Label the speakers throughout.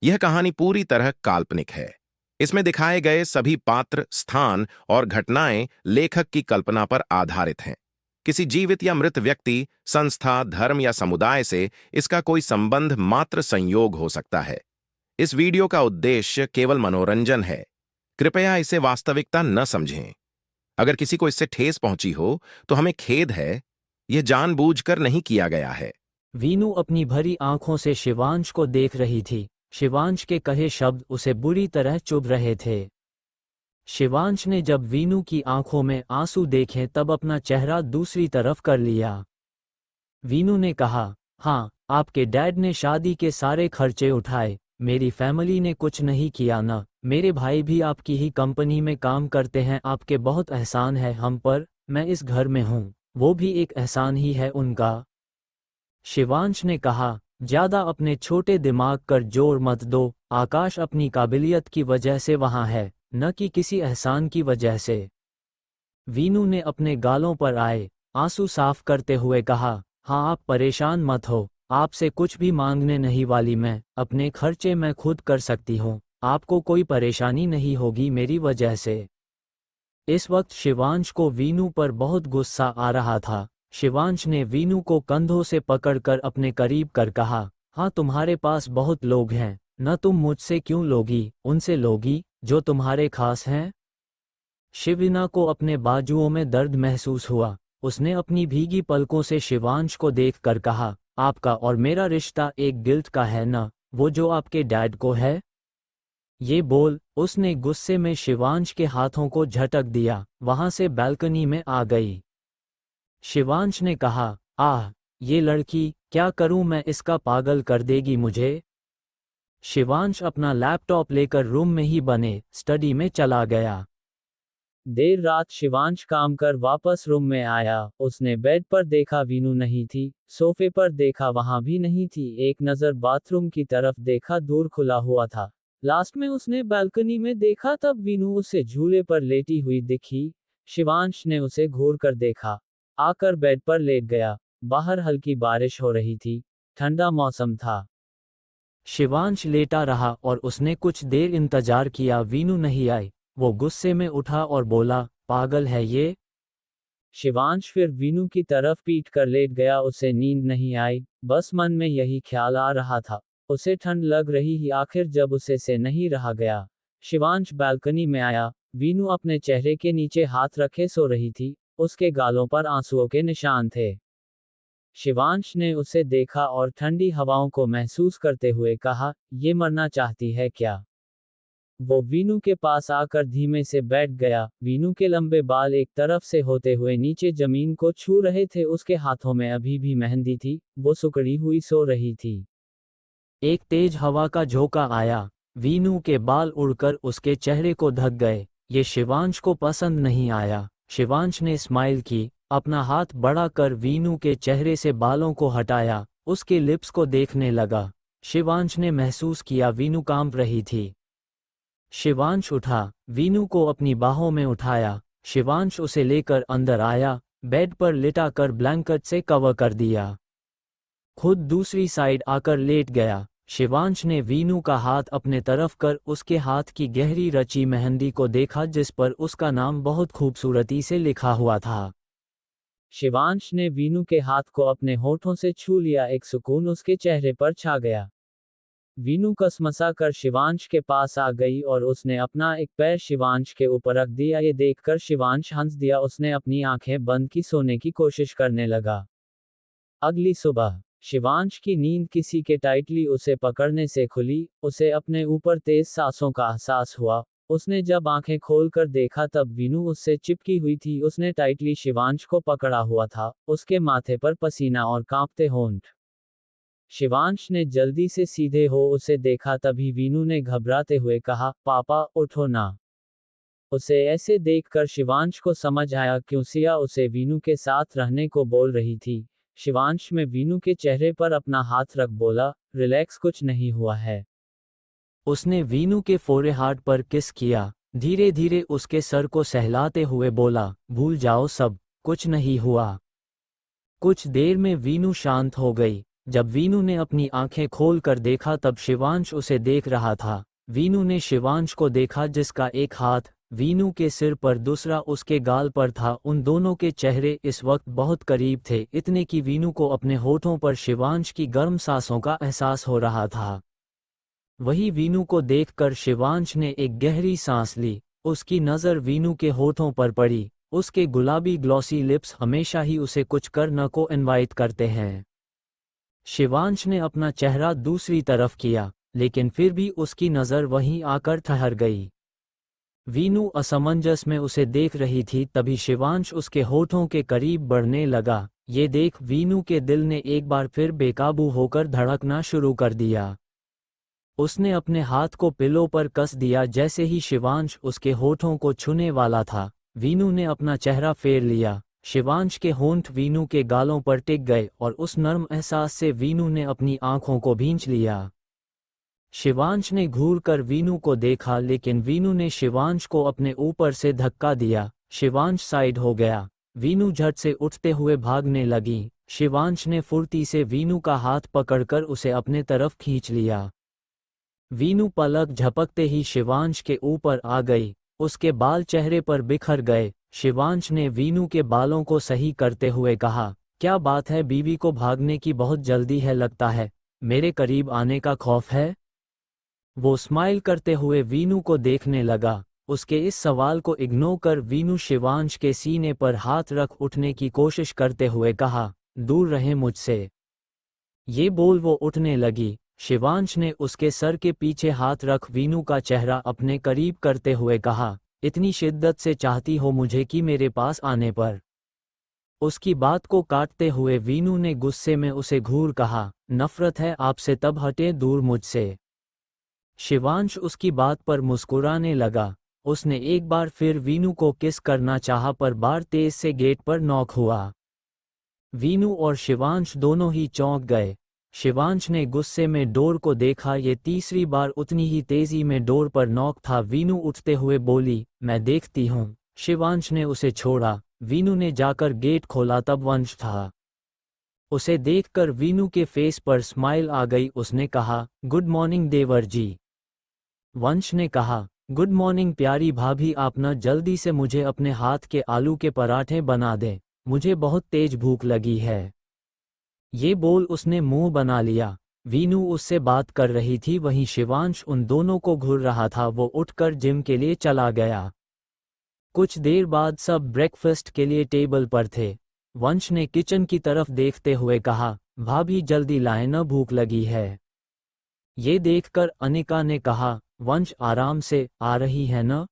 Speaker 1: यह कहानी पूरी तरह काल्पनिक है। इसमें दिखाए गए सभी पात्र, स्थान और घटनाएं लेखक की कल्पना पर आधारित हैं। किसी जीवित या मृत व्यक्ति, संस्था, धर्म या समुदाय से इसका कोई संबंध मात्र संयोग हो सकता है। इस वीडियो का उद्देश्य केवल मनोरंजन है। कृपया इसे वास्तविकता न समझें। अगर किसी को इससे ठेस पहुंची हो, तो हमें खेद है। यह जानबूझकर नहीं किया गया है।
Speaker 2: वीनू अपनी भरी आंखों से शिवांश को देख रही थी। शिवांश के कहे शब्द उसे बुरी तरह चुभ रहे थे। शिवांश ने जब वीनू की आंखों में आंसू देखे तब अपना चेहरा दूसरी तरफ कर लिया। वीनू ने कहा, हाँ, आपके डैड ने शादी के सारे खर्चे उठाए, मेरी फैमिली ने कुछ नहीं किया ना। मेरे भाई भी आपकी ही कंपनी में काम करते हैं, आपके बहुत एहसान है हम पर। मैं इस घर में हूँ, वो भी एक एहसान ही है उनका। शिवांश ने कहा, ज्यादा अपने छोटे दिमाग पर जोर मत दो। आकाश अपनी काबिलियत की वजह से वहां है, न कि किसी एहसान की वजह से। वीनू ने अपने गालों पर आए आंसू साफ करते हुए कहा, हाँ, आप परेशान मत हो, आपसे कुछ भी मांगने नहीं वाली मैं। अपने खर्चे मैं खुद कर सकती हूँ, आपको कोई परेशानी नहीं होगी मेरी वजह से। इस वक्त शिवांश को वीनू पर बहुत गुस्सा आ रहा था। शिवांश ने वीनू को कंधों से पकड़कर अपने करीब कर कहा, हाँ, तुम्हारे पास बहुत लोग हैं, न तुम मुझसे क्यों लोगी, उनसे लोगी जो तुम्हारे खास हैं। शिवीना को अपने बाजुओं में दर्द महसूस हुआ। उसने अपनी भीगी पलकों से शिवांश को देखकर कहा, आपका और मेरा रिश्ता एक गिल्ट का है ना, वो जो आपके डैड को है। ये बोल उसने गुस्से में शिवांश के हाथों को झटक दिया, वहां से बालकनी में आ गई। शिवांश ने कहा, आह, ये लड़की, क्या करूं मैं, इसका पागल कर देगी मुझे। शिवांश अपना लैपटॉप लेकर रूम में ही बने स्टडी में चला गया। देर रात शिवांश काम कर वापस रूम में आया। उसने बेड पर देखा, वीनू नहीं थी। सोफे पर देखा, वहां भी नहीं थी। एक नजर बाथरूम की तरफ देखा, दूर खुला हुआ था। लास्ट में उसने बालकनी में देखा, तब वीनू उसे झूले पर लेटी हुई दिखी। शिवांश ने उसे घूर कर देखा, आकर बेड पर लेट गया। बाहर हल्की बारिश हो रही थी, ठंडा मौसम था। शिवांश लेटा रहा और उसने कुछ देर इंतजार किया, वीनू नहीं आई। वो गुस्से में उठा और बोला, पागल है ये। शिवांश फिर वीनू की तरफ पीट कर लेट गया। उसे नींद नहीं आई, बस मन में यही ख्याल आ रहा था। उसे ठंड लग रही ही आखिर जब उसे से नहीं रहा गया। शिवांश बालकनी में आया। वीनू अपने चेहरे के नीचे हाथ रखे सो रही थी। उसके गालों पर आंसुओं के निशान थे। शिवांश ने उसे देखा और ठंडी हवाओं को महसूस करते हुए कहा, ये मरना चाहती है क्या। वो वीनू के पास आकर धीमे से बैठ गया। वीनू के लंबे बाल एक तरफ से होते हुए नीचे जमीन को छू रहे थे। उसके हाथों में अभी भी मेहंदी थी। वो सुकड़ी हुई सो रही थी। एक तेज हवा का झोंका आया। वीनू के बाल उड़कर उसके चेहरे को ढक गए। ये शिवांश को पसंद नहीं आया। शिवांश ने स्माइल की, अपना हाथ बढ़ा कर वीनू के चेहरे से बालों को हटाया, उसके लिप्स को देखने लगा। शिवांश ने महसूस किया वीनू कांप रही थी। शिवांश उठा, वीनू को अपनी बाहों में उठाया। शिवांश उसे लेकर अंदर आया, बेड पर लिटा कर ब्लैंकेट से कवर कर दिया। खुद दूसरी साइड आकर लेट गया। शिवांश ने वीनू का हाथ अपने तरफ कर उसके हाथ की गहरी रची मेहंदी को देखा, जिस पर उसका नाम बहुत खूबसूरती से लिखा हुआ था। शिवांश ने वीनू के हाथ को अपने होठों से छू लिया। एक सुकून उसके चेहरे पर छा गया। वीनू कसमसा कर शिवांश के पास आ गई और उसने अपना एक पैर शिवांश के ऊपर रख दिया। ये देखकर शिवांश हंस दिया। उसने अपनी आंखें बंद की, सोने की कोशिश करने लगा। अगली सुबह शिवांश की नींद किसी के टाइटली उसे पकड़ने से खुली। उसे अपने ऊपर तेज सांसों का एहसास हुआ। उसने जब आंखें खोलकर देखा तब वीनू उससे चिपकी हुई थी। उसने टाइटली शिवांश को पकड़ा हुआ था, उसके माथे पर पसीना और कांपते होंठ। शिवांश ने जल्दी से सीधे हो उसे देखा। तभी वीनू ने घबराते हुए कहा, पापा, उठो ना। उसे ऐसे देखकर शिवांश को समझ आया क्यों सिया उसे वीनू के साथ रहने को बोल रही थी। शिवांश में वीनू के चेहरे पर अपना हाथ रख बोला, रिलैक्स, कुछ नहीं हुआ है। उसने वीनू के फोरहेड पर किस किया, धीरे धीरे उसके सर को सहलाते हुए बोला, भूल जाओ सब, कुछ नहीं हुआ। कुछ देर में वीनू शांत हो गई। जब वीनू ने अपनी आंखें खोलकर देखा तब शिवांश उसे देख रहा था। वीनू ने शिवांश को देखा जिसका एक हाथ वीनू के सिर पर दूसरा उसके गाल पर था। उन दोनों के चेहरे इस वक्त बहुत करीब थे, इतने कि वीनू को अपने होठों पर शिवांश की गर्म सांसों का एहसास हो रहा था। वही वीनू को देखकर शिवांश ने एक गहरी सांस ली। उसकी नज़र वीनू के होठों पर पड़ी। उसके गुलाबी ग्लॉसी लिप्स हमेशा ही उसे कुछ करने को इनवाइट करते हैं। शिवांश ने अपना चेहरा दूसरी तरफ किया, लेकिन फिर भी उसकी नज़र वहीं आकर ठहर गई। वीनू असमंजस में उसे देख रही थी। तभी शिवांश उसके होठों के करीब बढ़ने लगा। ये देख वीनू के दिल ने एक बार फिर बेकाबू होकर धड़कना शुरू कर दिया। उसने अपने हाथ को पिलो पर कस दिया। जैसे ही शिवांश उसके होठों को छूने वाला था, वीनू ने अपना चेहरा फेर लिया। शिवांश के होंठ वीनू के गालों पर टिक गए और उस नर्म एहसास से वीनू ने अपनी आंखों को भींच लिया। शिवांश ने घूर कर वीनू को देखा, लेकिन वीनू ने शिवांश को अपने ऊपर से धक्का दिया। शिवांश साइड हो गया। वीनू झट से उठते हुए भागने लगी। शिवांश ने फुर्ती से वीनू का हाथ पकड़कर उसे अपने तरफ खींच लिया। वीनू पलक झपकते ही शिवांश के ऊपर आ गई। उसके बाल चेहरे पर बिखर गए। शिवांश ने वीनू के बालों को सही करते हुए कहा, क्या बात है, बीवी को भागने की बहुत जल्दी है लगता है, मेरे करीब आने का खौफ है? वो स्माइल करते हुए वीनू को देखने लगा। उसके इस सवाल को इग्नोर कर वीनू शिवांश के सीने पर हाथ रख उठने की कोशिश करते हुए कहा, दूर रहे मुझसे। ये बोल वो उठने लगी। शिवांश ने उसके सर के पीछे हाथ रख वीनू का चेहरा अपने करीब करते हुए कहा, इतनी शिद्दत से चाहती हो मुझे कि मेरे पास आने पर? उसकी बात को काटते हुए वीनू ने गुस्से में उसे घूर कहा, नफरत है आपसे, तब हटे दूर मुझसे। शिवांश उसकी बात पर मुस्कुराने लगा। उसने एक बार फिर वीनू को किस करना चाहा पर बार तेज से गेट पर नॉक हुआ। वीनू और शिवांश दोनों ही चौंक गए। शिवांश ने गुस्से में डोर को देखा। ये तीसरी बार उतनी ही तेजी में डोर पर नॉक था। वीनू उठते हुए बोली, मैं देखती हूँ। शिवांश ने उसे छोड़ा। वीनू ने जाकर गेट खोला तब वंश था। उसे देखकर वीनू के फेस पर स्माइल आ गई। उसने कहा, गुड मॉर्निंग देवर जी। वंश ने कहा, गुड मॉर्निंग प्यारी भाभी, आप न जल्दी से मुझे अपने हाथ के आलू के पराठे बना दें, मुझे बहुत तेज भूख लगी है। ये बोल उसने मुंह बना लिया। वीनू उससे बात कर रही थी, वहीं शिवांश उन दोनों को घूर रहा था। वो उठकर जिम के लिए चला गया। कुछ देर बाद सब ब्रेकफास्ट के लिए टेबल पर थे। वंश ने किचन की तरफ देखते हुए कहा, भाभी जल्दी लाएं, न भूख लगी है। ये देखकर अनिका ने कहा, वंश आराम से, आ रही है न?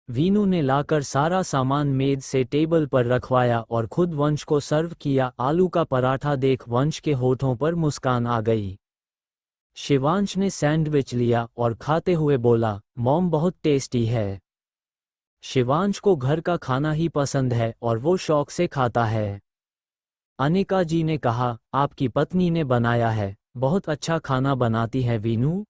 Speaker 2: वीनू ने लाकर सारा सामान मेज से टेबल पर रखवाया और खुद वंश को सर्व किया। आलू का पराठा देख वंश के होठों पर मुस्कान आ गई। शिवांश ने सैंडविच लिया और खाते हुए बोला, मॉम बहुत टेस्टी है। शिवांश को घर का खाना ही पसंद है और वो शौक से खाता है। अनिका जी ने कहा, आपकी पत्नी ने बनाया है, बहुत अच्छा खाना बनाती है वीनू।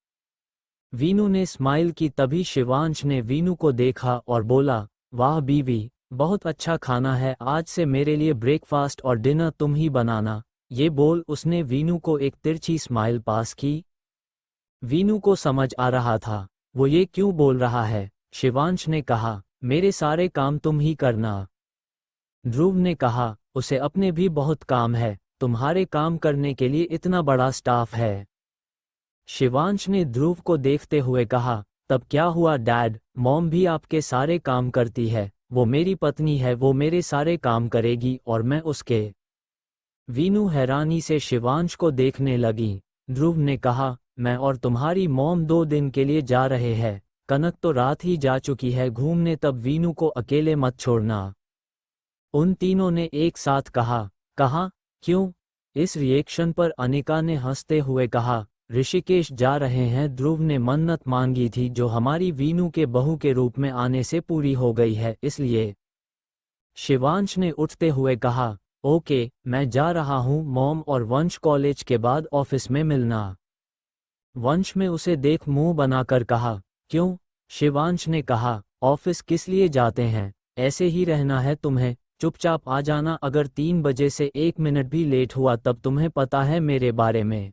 Speaker 2: वीनू ने स्माइल की। तभी शिवांश ने वीनू को देखा और बोला, वाह बीवी, बहुत अच्छा खाना है, आज से मेरे लिए ब्रेकफास्ट और डिनर तुम ही बनाना। ये बोल उसने वीनू को एक तिरछी स्माइल पास की। वीनू को समझ आ रहा था वो ये क्यों बोल रहा है। शिवांश ने कहा, मेरे सारे काम तुम ही करना। ध्रुव ने कहा, उसे अपने भी बहुत काम है, तुम्हारे काम करने के लिए इतना बड़ा स्टाफ है। शिवांश ने ध्रुव को देखते हुए कहा, तब क्या हुआ डैड, मॉम भी आपके सारे काम करती है, वो मेरी पत्नी है, वो मेरे सारे काम करेगी और मैं उसके। वीनू हैरानी से शिवांश को देखने लगी। ध्रुव ने कहा, मैं और तुम्हारी मॉम 2 दिन के लिए जा रहे हैं, कनक तो रात ही जा चुकी है घूमने, तब वीनू को अकेले मत छोड़ना। उन तीनों ने एक साथ कहा, कहाँ, क्यों? इस रिएक्शन पर अनिका ने हंसते हुए कहा, ऋषिकेश जा रहे हैं, ध्रुव ने मन्नत मांगी थी जो हमारी वीनू के बहू के रूप में आने से पूरी हो गई है, इसलिए। शिवांश ने उठते हुए कहा, ओके, मैं जा रहा हूँ मॉम, और वंश कॉलेज के बाद ऑफिस में मिलना। वंश में उसे देख मुंह बनाकर कहा, क्यों? शिवांश ने कहा, ऑफिस किस लिए जाते हैं, ऐसे ही रहना है तुम्हें, चुपचाप आ जाना, अगर 3 बजे से 1 मिनट भी लेट हुआ तब तुम्हें पता है मेरे बारे में।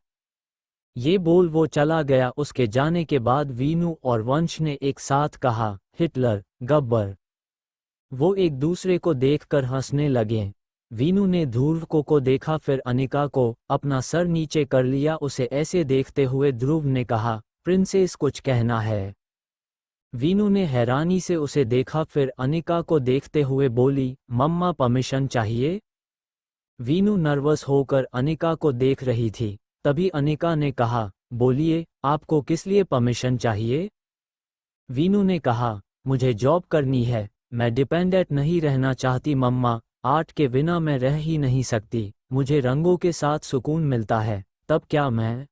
Speaker 2: ये बोल वो चला गया। उसके जाने के बाद वीनू और वंश ने एक साथ कहा, हिटलर, गब्बर। वो एक दूसरे को देखकर हंसने लगे। वीनू ने ध्रुव को देखा, फिर अनिका को। अपना सर नीचे कर लिया। उसे ऐसे देखते हुए ध्रुव ने कहा, प्रिंसेस कुछ कहना है? वीनू ने हैरानी से उसे देखा, फिर अनिका को देखते हुए बोली, मम्मा परमिशन चाहिए। वीनू नर्वस होकर अनिका को देख रही थी। तभी अनिका ने कहा, बोलिए, आपको किस लिए परमिशन चाहिए? वीनू ने कहा, मुझे जॉब करनी है, मैं डिपेंडेंट नहीं रहना चाहती मम्मा, आर्ट के बिना मैं रह ही नहीं सकती, मुझे रंगों के साथ सुकून मिलता है। तब क्या मैं?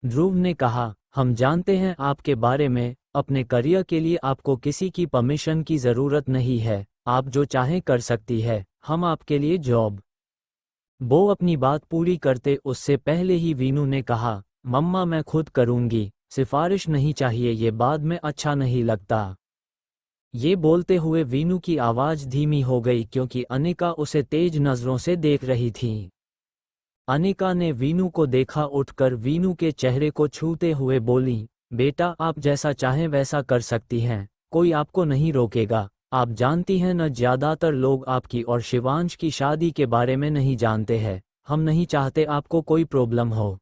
Speaker 2: ध्रुव ने कहा, हम जानते हैं आपके बारे में, अपने करियर के लिए आपको किसी की परमिशन की ज़रूरत नहीं है, आप जो चाहें कर सकती है, हम आपके लिए जॉब। वो अपनी बात पूरी करते उससे पहले ही वीनू ने कहा, मम्मा मैं खुद करूंगी, सिफारिश नहीं चाहिए, ये बाद में अच्छा नहीं लगता। ये बोलते हुए वीनू की आवाज़ धीमी हो गई क्योंकि अनिका उसे तेज नज़रों से देख रही थी। अनिका ने वीनू को देखा, उठकर वीनू के चेहरे को छूते हुए बोली, बेटा आप जैसा चाहें वैसा कर सकती हैं, कोई आपको नहीं रोकेगा। आप जानती हैं न, ज़्यादातर लोग आपकी और शिवांश की शादी के बारे में नहीं जानते हैं, हम नहीं चाहते आपको कोई प्रॉब्लम हो।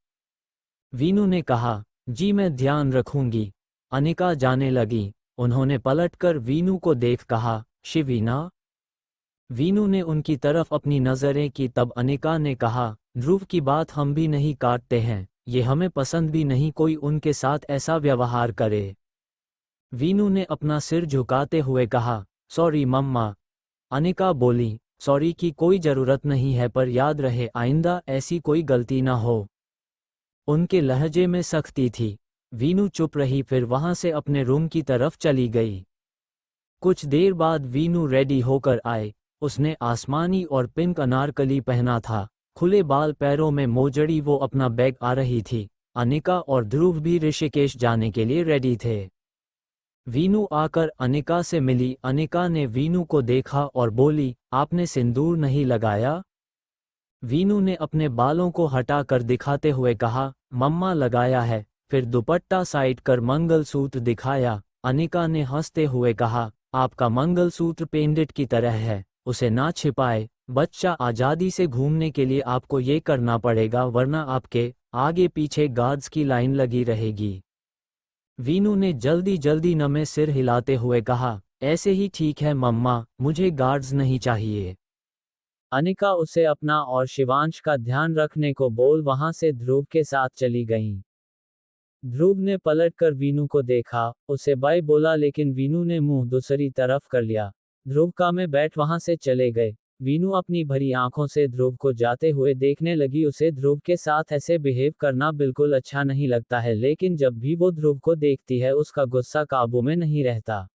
Speaker 2: वीनू ने कहा, जी मैं ध्यान रखूंगी। अनिका जाने लगी। उन्होंने पलटकर वीनू को देख कहा, शिवीना। वीनू ने उनकी तरफ अपनी नज़रें की। तब अनिका ने कहा, ध्रुव की बात हम भी नहीं काटते हैं, ये हमें पसंद भी नहीं कोई उनके साथ ऐसा व्यवहार करे। वीनू ने अपना सिर झुकाते हुए कहा, सॉरी मम्मा। अनिका बोली, सॉरी की कोई ज़रूरत नहीं है, पर याद रहे आइंदा ऐसी कोई गलती ना हो। उनके लहजे में सख्ती थी। वीनू चुप रही, फिर वहां से अपने रूम की तरफ चली गई। कुछ देर बाद वीनू रेडी होकर आए। उसने आसमानी और पिंक अनारकली पहना था, खुले बाल, पैरों में मोजड़ी। वो अपना बैग आ रही थी। अनिका और ध्रुव भी ऋषिकेश जाने के लिए रेडी थे। वीनू आकर अनिका से मिली। अनिका ने वीनू को देखा और बोली, आपने सिंदूर नहीं लगाया? वीनू ने अपने बालों को हटाकर दिखाते हुए कहा, मम्मा लगाया है। फिर दुपट्टा साइड कर मंगलसूत्र दिखाया। अनिका ने हंसते हुए कहा, आपका मंगलसूत्र पेंडेंट की तरह है, उसे ना छिपाए। बच्चा, आज़ादी से घूमने के लिए आपको ये करना पड़ेगा, वरना आपके आगे पीछे गार्ड्स की लाइन लगी रहेगी। वीनू ने जल्दी जल्दी नमे सिर हिलाते हुए कहा, ऐसे ही ठीक है मम्मा, मुझे गार्ड्स नहीं चाहिए। अनिका उसे अपना और शिवांश का ध्यान रखने को बोल वहां से ध्रुव के साथ चली गईं। ध्रुव ने पलटकर वीनू को देखा, उसे बाय बोला, लेकिन वीनू ने मुंह दूसरी तरफ कर लिया। ध्रुव का में बैठ वहां से चले गए। वीनू अपनी भरी आंखों से ध्रुव को जाते हुए देखने लगी। उसे ध्रुव के साथ ऐसे बिहेव करना बिल्कुल अच्छा नहीं लगता है, लेकिन जब भी वो ध्रुव को देखती है उसका गुस्सा काबू में नहीं रहता।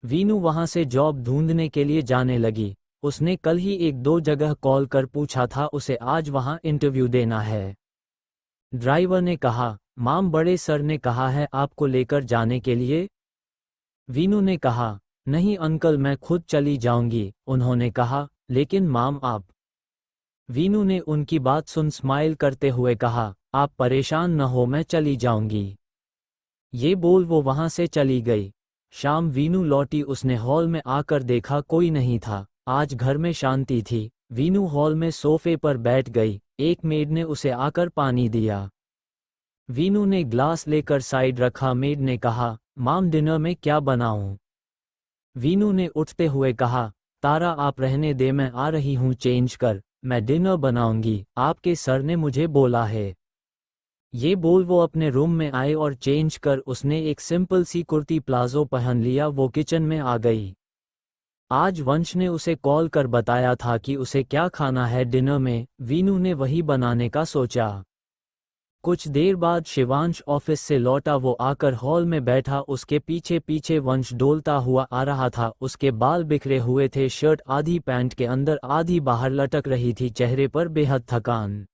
Speaker 2: वीनू वहां से जॉब ढूंढने के लिए जाने लगी। उसने कल ही 1-2 जगह कॉल कर पूछा था, उसे आज वहां इंटरव्यू देना है। ड्राइवर ने कहा, माम बड़े सर ने कहा है आपको लेकर जाने के लिए? वीनू ने कहा, नहीं अंकल मैं खुद चली जाऊंगी। उन्होंने कहा, लेकिन माम आप। वीनू ने उनकी बात सुन स्माइल करते हुए कहा, आप परेशान न हो, मैं चली जाऊंगी। ये बोल वो वहां से चली गई। शाम वीनू लौटी। उसने हॉल में आकर देखा कोई नहीं था। आज घर में शांति थी। वीनू हॉल में सोफे पर बैठ गई। एक मेड ने उसे आकर पानी दिया। वीनू ने ग्लास लेकर साइड रखा। मेड ने कहा, माम डिनर में क्या बनाऊं? वीनू ने उठते हुए कहा, तारा आप रहने दे, मैं आ रही हूं चेंज कर, मैं डिनर बनाऊंगी, आपके सर ने मुझे बोला है। ये बोल वो अपने रूम में आए और चेंज कर उसने एक सिंपल सी कुर्ती प्लाजो पहन लिया। वो किचन में आ गई। आज वंश ने उसे कॉल कर बताया था कि उसे क्या खाना है डिनर में। वीनू ने वही बनाने का सोचा। कुछ देर बाद शिवांश ऑफिस से लौटा। वो आकर हॉल में बैठा। उसके पीछे पीछे वंश डोलता हुआ आ रहा था। उसके बाल बिखरे हुए थे, शर्ट आधी पैंट के अंदर आधी बाहर लटक रही थी, चेहरे पर बेहद थकान।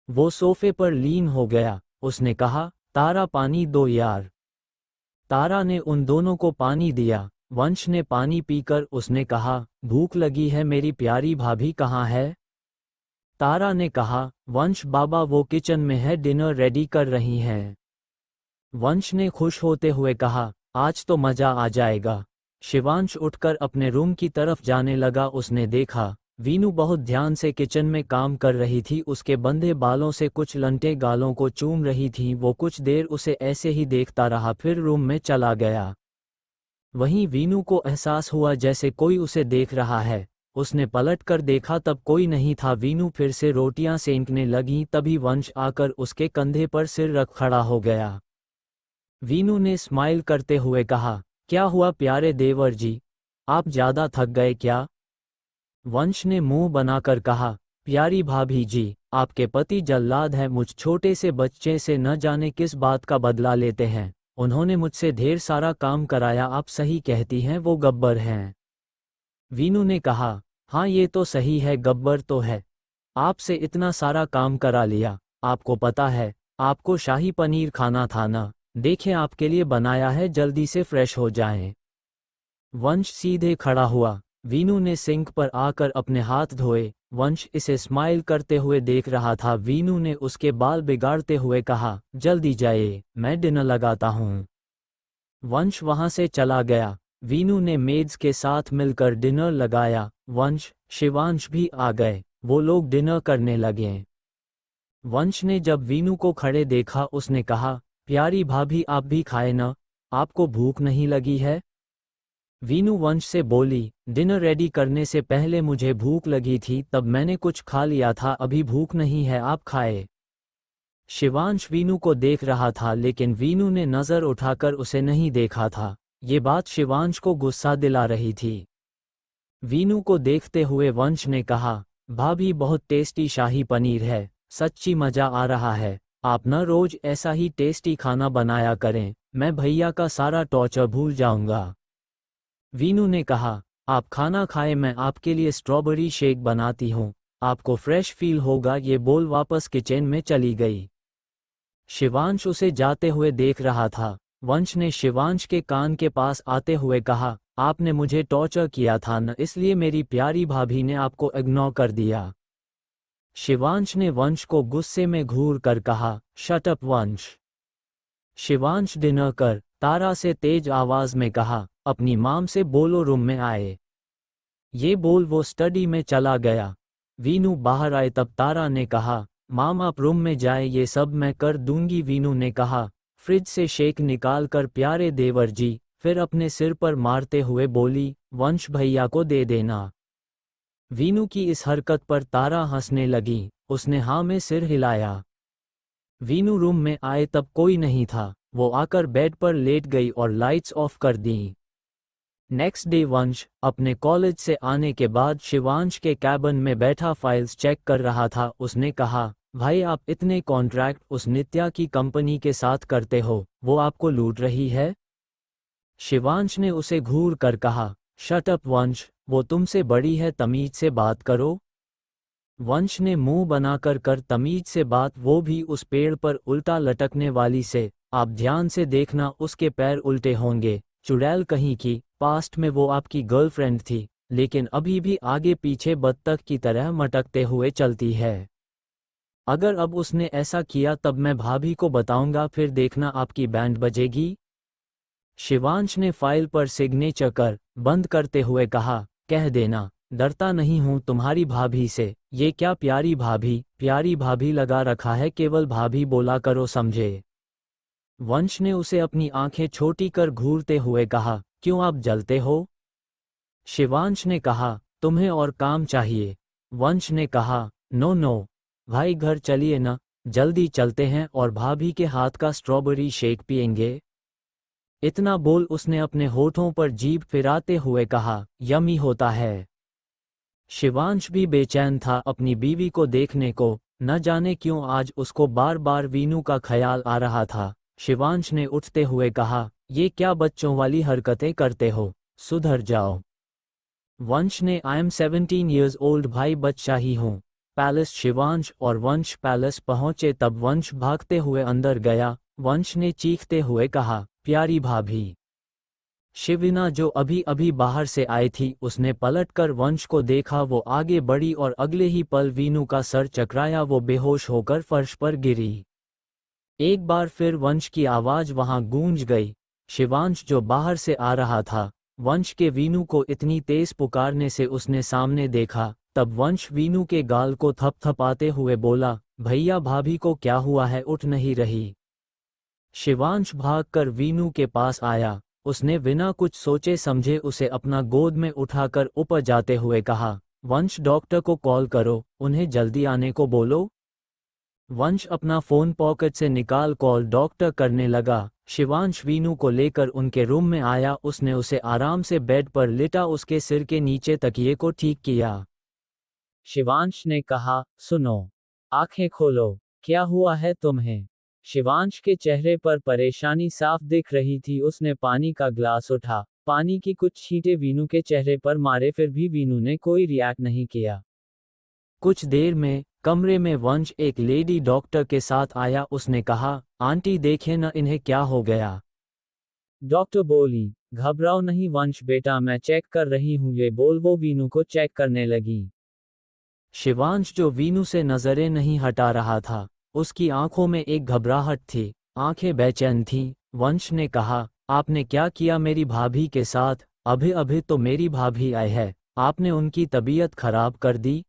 Speaker 2: वो सोफे पर लीन हो गया। उसने कहा, तारा पानी दो यार। तारा ने उन दोनों को पानी दिया। वंश ने पानी पीकर उसने कहा, भूख लगी है, मेरी प्यारी भाभी कहाँ है? तारा ने कहा, वंश बाबा वो किचन में है, डिनर रेडी कर रही हैं। वंश ने खुश होते हुए कहा, आज तो मजा आ जाएगा। शिवांश उठकर अपने रूम की तरफ जाने लगा। उसने देखा वीनू बहुत ध्यान से किचन में काम कर रही थी। उसके बंधे बालों से कुछ लंटे गालों को चूम रही थी। वो कुछ देर उसे ऐसे ही देखता रहा, फिर रूम में चला गया। वहीं वीनू को एहसास हुआ जैसे कोई उसे देख रहा है। उसने पलट कर देखा, तब कोई नहीं था। वीनू फिर से रोटियां सेंकने लगी, तभी वंश आकर उसके कंधे पर सिर रख खड़ा हो गया। वीनू ने स्माइल करते हुए कहा, क्या हुआ प्यारे देवर जी, आप ज्यादा थक गए क्या? वंश ने मुंह बनाकर कहा, प्यारी भाभी जी, आपके पति जल्लाद है, मुझ छोटे से बच्चे से न जाने किस बात का बदला लेते हैं। उन्होंने मुझसे ढेर सारा काम कराया, आप सही कहती हैं, वो गब्बर हैं। वीनू ने कहा, हाँ ये तो सही है, गब्बर तो है। आपसे इतना सारा काम करा लिया। आपको पता है, आपको शाही पनीर खाना था ना? देखें आपके लिए बनाया है, जल्दी से फ्रेश हो जाएं। वंश सीधे खड़ा हुआ। वीनू ने सिंक पर आकर अपने हाथ धोए। वंश इसे स्माइल करते हुए देख रहा था। वीनू ने उसके बाल बिगाड़ते हुए कहा, जल्दी जाइए, मैं डिनर लगाता हूँ। वंश वहां से चला गया। वीनू ने मेड्स के साथ मिलकर डिनर लगाया। वंश, शिवांश भी आ गए। वो लोग डिनर करने लगे। वंश ने जब वीनू को खड़े देखा, उसने कहा, प्यारी भाभी आप भी खाए न, आपको भूख नहीं लगी है? वीनू वंश से बोली, डिनर रेडी करने से पहले मुझे भूख लगी थी, तब मैंने कुछ खा लिया था, अभी भूख नहीं है, आप खाए। शिवांश वीनू को देख रहा था, लेकिन वीनू ने नजर उठाकर उसे नहीं देखा था। ये बात शिवांश को गुस्सा दिला रही थी। वीनू को देखते हुए वंश ने कहा, भाभी बहुत टेस्टी शाही पनीर है, सच्ची मजा आ रहा है। आप न रोज ऐसा ही टेस्टी खाना बनाया करें, मैं भैया का सारा टॉर्चर भूल जाऊंगा। वीनू ने कहा, आप खाना खाए, मैं आपके लिए स्ट्रॉबेरी शेक बनाती हूँ, आपको फ्रेश फील होगा। ये बोल वापस किचन में चली गई। शिवांश उसे जाते हुए देख रहा था। वंश ने शिवांश के कान के पास आते हुए कहा, आपने मुझे टॉर्चर किया था न, इसलिए मेरी प्यारी भाभी ने आपको इग्नोर कर दिया। शिवांश ने वंश को गुस्से में घूर कर कहा, शट अप वंश। शिवांश डिनर कर, तारा से तेज आवाज में कहा, अपनी माम से बोलो रूम में आए। ये बोल वो स्टडी में चला गया। वीनू बाहर आए तब तारा ने कहा, माम आप रूम में जाए, ये सब मैं कर दूंगी। वीनू ने कहा, फ्रिज से शेक निकाल कर प्यारे देवर जी, फिर अपने सिर पर मारते हुए बोली, वंश भैया को दे देना। वीनू की इस हरकत पर तारा हंसने लगी। उसने हाँ में सिर हिलाया। वीनू रूम में आए तब कोई नहीं था। वो आकर बेड पर लेट गई और लाइट्स ऑफ कर दी। नेक्स्ट डे वंश अपने कॉलेज से आने के बाद शिवांश के कैबिन में बैठा फाइल्स चेक कर रहा था। उसने कहा, भाई आप इतने कॉन्ट्रैक्ट उस नित्या की कंपनी के साथ करते हो, वो आपको लूट रही है? शिवांश ने उसे घूर कर कहा, शट अप वंश, वो तुमसे बड़ी है, तमीज से बात करो। वंश ने मुंह बनाकर कर तमीज से बात, वो भी उस पेड़ पर उल्टा लटकने वाली से। आप ध्यान से देखना, उसके पैर उल्टे होंगे, चुड़ैल कहीं की। पास्ट में वो आपकी गर्लफ्रेंड थी, लेकिन अभी भी आगे पीछे बत्तख की तरह मटकते हुए चलती है। अगर अब उसने ऐसा किया तब मैं भाभी को बताऊंगा, फिर देखना आपकी बैंड बजेगी। शिवांश ने फाइल पर सिग्नेचर कर बंद करते हुए कहा, कह देना, डरता नहीं हूं तुम्हारी भाभी से। ये क्या प्यारी भाभी लगा रखा है, केवल भाभी बोला करो, समझे? वंश ने उसे अपनी आंखें छोटी कर घूरते हुए कहा, क्यों आप जलते हो? शिवांश ने कहा, तुम्हें और काम चाहिए। वंश ने कहा, नो नो भाई, घर चलिए न, जल्दी चलते हैं और भाभी के हाथ का स्ट्रॉबेरी शेक पिएंगे। इतना बोल उसने अपने होठों पर जीभ फिराते हुए कहा, यमी होता है। शिवांश भी बेचैन था अपनी बीवी को देखने को। न जाने क्यों आज उसको बार बार वीनू का ख्याल आ रहा था। शिवांश ने उठते हुए कहा, ये क्या बच्चों वाली हरकतें करते हो, सुधर जाओ। वंश ने, आई एम 17 years old भाई, बच्चा ही हूँ। पैलेस। शिवांश और वंश पैलेस पहुंचे तब वंश भागते हुए अंदर गया। वंश ने चीखते हुए कहा, प्यारी भाभी। शिविना जो अभी अभी बाहर से आई थी, उसने पलटकर वंश को देखा। वो आगे बढ़ी और अगले ही पल वीनू का सर चकराया। वो बेहोश होकर फर्श पर गिरी। एक बार फिर वंश की आवाज वहां गूंज गई। शिवांश जो बाहर से आ रहा था, वंश के वीनू को इतनी तेज पुकारने से उसने सामने देखा। तब वंश वीनू के गाल को थपथपाते हुए बोला, भैया भाभी को क्या हुआ है, उठ नहीं रही। शिवांश भागकर वीनू के पास आया। उसने बिना कुछ सोचे समझे उसे अपना गोद में उठाकर ऊपर जाते हुए कहा, वंश डॉक्टर को कॉल करो, उन्हें जल्दी आने को बोलो। वंश अपना फोन पॉकेट से निकाल कॉल डॉक्टर करने लगा। शिवांश वीनू को लेकर उनके रूम में आया। उसने उसे आराम से बेड पर लिटा उसके सिर के नीचे तकिए को ठीक किया। शिवांश ने कहा, सुनो, आंखें खोलो, क्या हुआ है तुम्हें? शिवांश के चेहरे पर परेशानी साफ दिख रही थी। उसने पानी का ग्लास उठा, पानी की कुछ छींटे वीनू के चेहरे पर मारे, फिर भी वीनू ने कोई रिएक्ट नहीं किया। कुछ देर में कमरे में वंश एक लेडी डॉक्टर के साथ आया। उसने कहा, आंटी देखें न इन्हें क्या हो गया। डॉक्टर बोली, घबराओ नहीं वंश बेटा, मैं चेक कर रही हूँ। ये बोल वो वीनू को चेक करने लगी। शिवांश जो वीनू से नजरें नहीं हटा रहा था, उसकी आंखों में एक घबराहट थी, आंखें बेचैन थीं। वंश ने कहा, आपने क्या किया मेरी भाभी के साथ? अभी अभी तो मेरी भाभी आई है, आपने उनकी तबीयत खराब कर दी।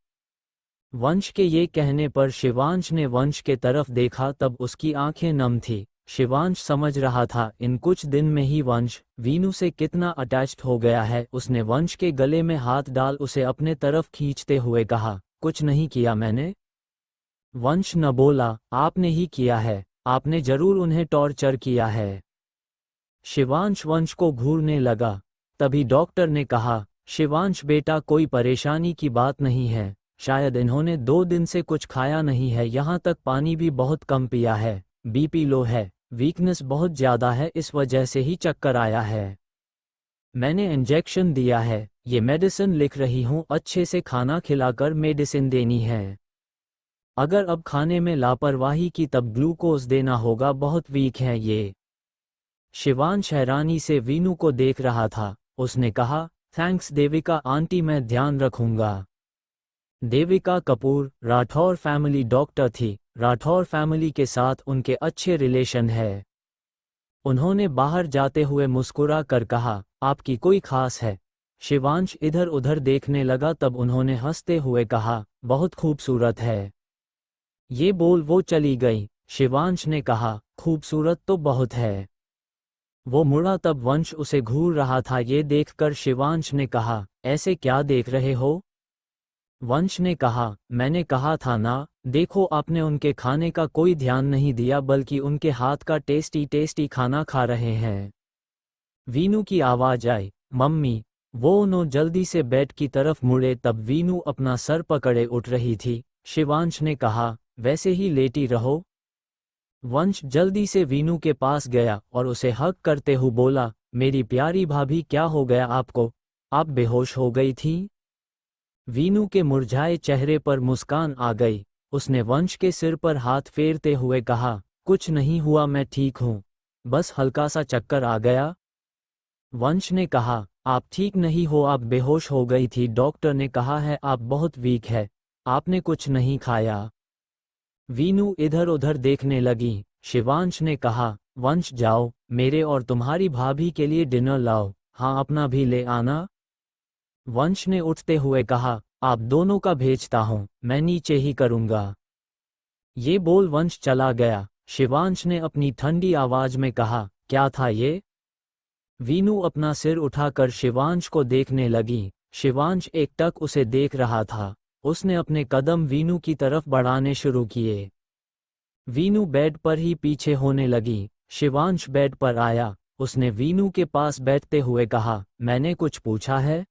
Speaker 2: वंश के ये कहने पर शिवांश ने वंश के तरफ देखा, तब उसकी आंखें नम थी। शिवांश समझ रहा था इन कुछ दिन में ही वंश वीनू से कितना अटैच्ड हो गया है। उसने वंश के गले में हाथ डाल उसे अपने तरफ खींचते हुए कहा, कुछ नहीं किया मैंने। वंश न बोला, आपने ही किया है, आपने जरूर उन्हें टॉर्चर किया है। शिवांश वंश को घूरने लगा। तभी डॉक्टर ने कहा, शिवांश बेटा कोई परेशानी की बात नहीं है, शायद इन्होंने 2 दिन से कुछ खाया नहीं है, यहाँ तक पानी भी बहुत कम पिया है, बीपी लो है, वीकनेस बहुत ज़्यादा है, इस वजह से ही चक्कर आया है। मैंने इंजेक्शन दिया है, ये मेडिसिन लिख रही हूँ, अच्छे से खाना खिलाकर मेडिसिन देनी है। अगर अब खाने में लापरवाही की तब ग्लूकोज देना होगा, बहुत वीक है ये। शिवांश हैरानी से वीनू को देख रहा था। उसने कहा, थैंक्स देविका आंटी, मैं ध्यान रखूंगा। देविका कपूर राठौर फैमिली डॉक्टर थी। राठौर फैमिली के साथ उनके अच्छे रिलेशन है। उन्होंने बाहर जाते हुए मुस्कुरा कर कहा, आपकी कोई खास है? शिवांश इधर उधर देखने लगा, तब उन्होंने हंसते हुए कहा, बहुत खूबसूरत है। ये बोल वो चली गई। शिवांश ने कहा, खूबसूरत तो बहुत है। वो मुड़ा, तब वंश उसे घूर रहा था। ये देखकर शिवांश ने कहा, ऐसे क्या देख रहे हो? वंश ने कहा, मैंने कहा था ना, देखो आपने उनके खाने का कोई ध्यान नहीं दिया, बल्कि उनके हाथ का टेस्टी टेस्टी खाना खा रहे हैं। वीनू की आवाज आई, मम्मी। वो जल्दी से बेड की तरफ मुड़े, तब वीनू अपना सर पकड़े उठ रही थी। शिवांश ने कहा, वैसे ही लेटी रहो। वंश जल्दी से वीनू के पास गया और उसे हग करते हुए बोला, मेरी प्यारी भाभी क्या हो गया आपको? आप बेहोश हो गई थी। वीनू के मुरझाए चेहरे पर मुस्कान आ गई। उसने वंश के सिर पर हाथ फेरते हुए कहा, कुछ नहीं हुआ, मैं ठीक हूँ, बस हल्का सा चक्कर आ गया। वंश ने कहा, आप ठीक नहीं हो, आप बेहोश हो गई थी, डॉक्टर ने कहा है आप बहुत वीक है, आपने कुछ नहीं खाया। वीनू इधर उधर देखने लगी। शिवांश ने कहा, वंश जाओ, मेरे और तुम्हारी भाभी के लिए डिनर लाओ, हाँ अपना भी ले आना। वंश ने उठते हुए कहा, आप दोनों का भेजता हूँ, मैं नीचे ही करूँगा। ये बोल वंश चला गया। शिवांश ने अपनी ठंडी आवाज में कहा, क्या था ये? वीनू अपना सिर उठाकर शिवांश को देखने लगी। शिवांश एकटक उसे देख रहा था। उसने अपने कदम वीनू की तरफ बढ़ाने शुरू किए। वीनू बेड पर ही पीछे होने लगी। शिवांश बेड पर आया। उसने वीनू के पास बैठते हुए कहा, मैंने कुछ पूछा है?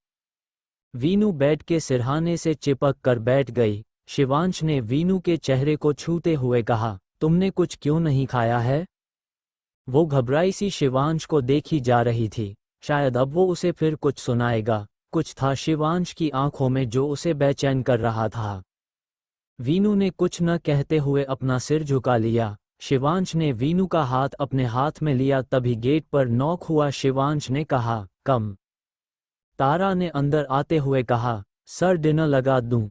Speaker 2: वीनू बेड के सिरहाने से चिपक कर बैठ गई। शिवांश ने वीनू के चेहरे को छूते हुए कहा, तुमने कुछ क्यों नहीं खाया है? वो घबराई सी शिवांश को देखी जा रही थी। शायद अब वो उसे फिर कुछ सुनाएगा। कुछ था शिवांश की आंखों में जो उसे बेचैन कर रहा था। वीनू ने कुछ न कहते हुए अपना सिर झुका लिया। शिवांश ने वीनू का हाथ अपने हाथ में लिया, तभी गेट पर नॉक हुआ। शिवांश ने कहा, कम। तारा ने अंदर आते हुए कहा, सर डिनर लगा दूं?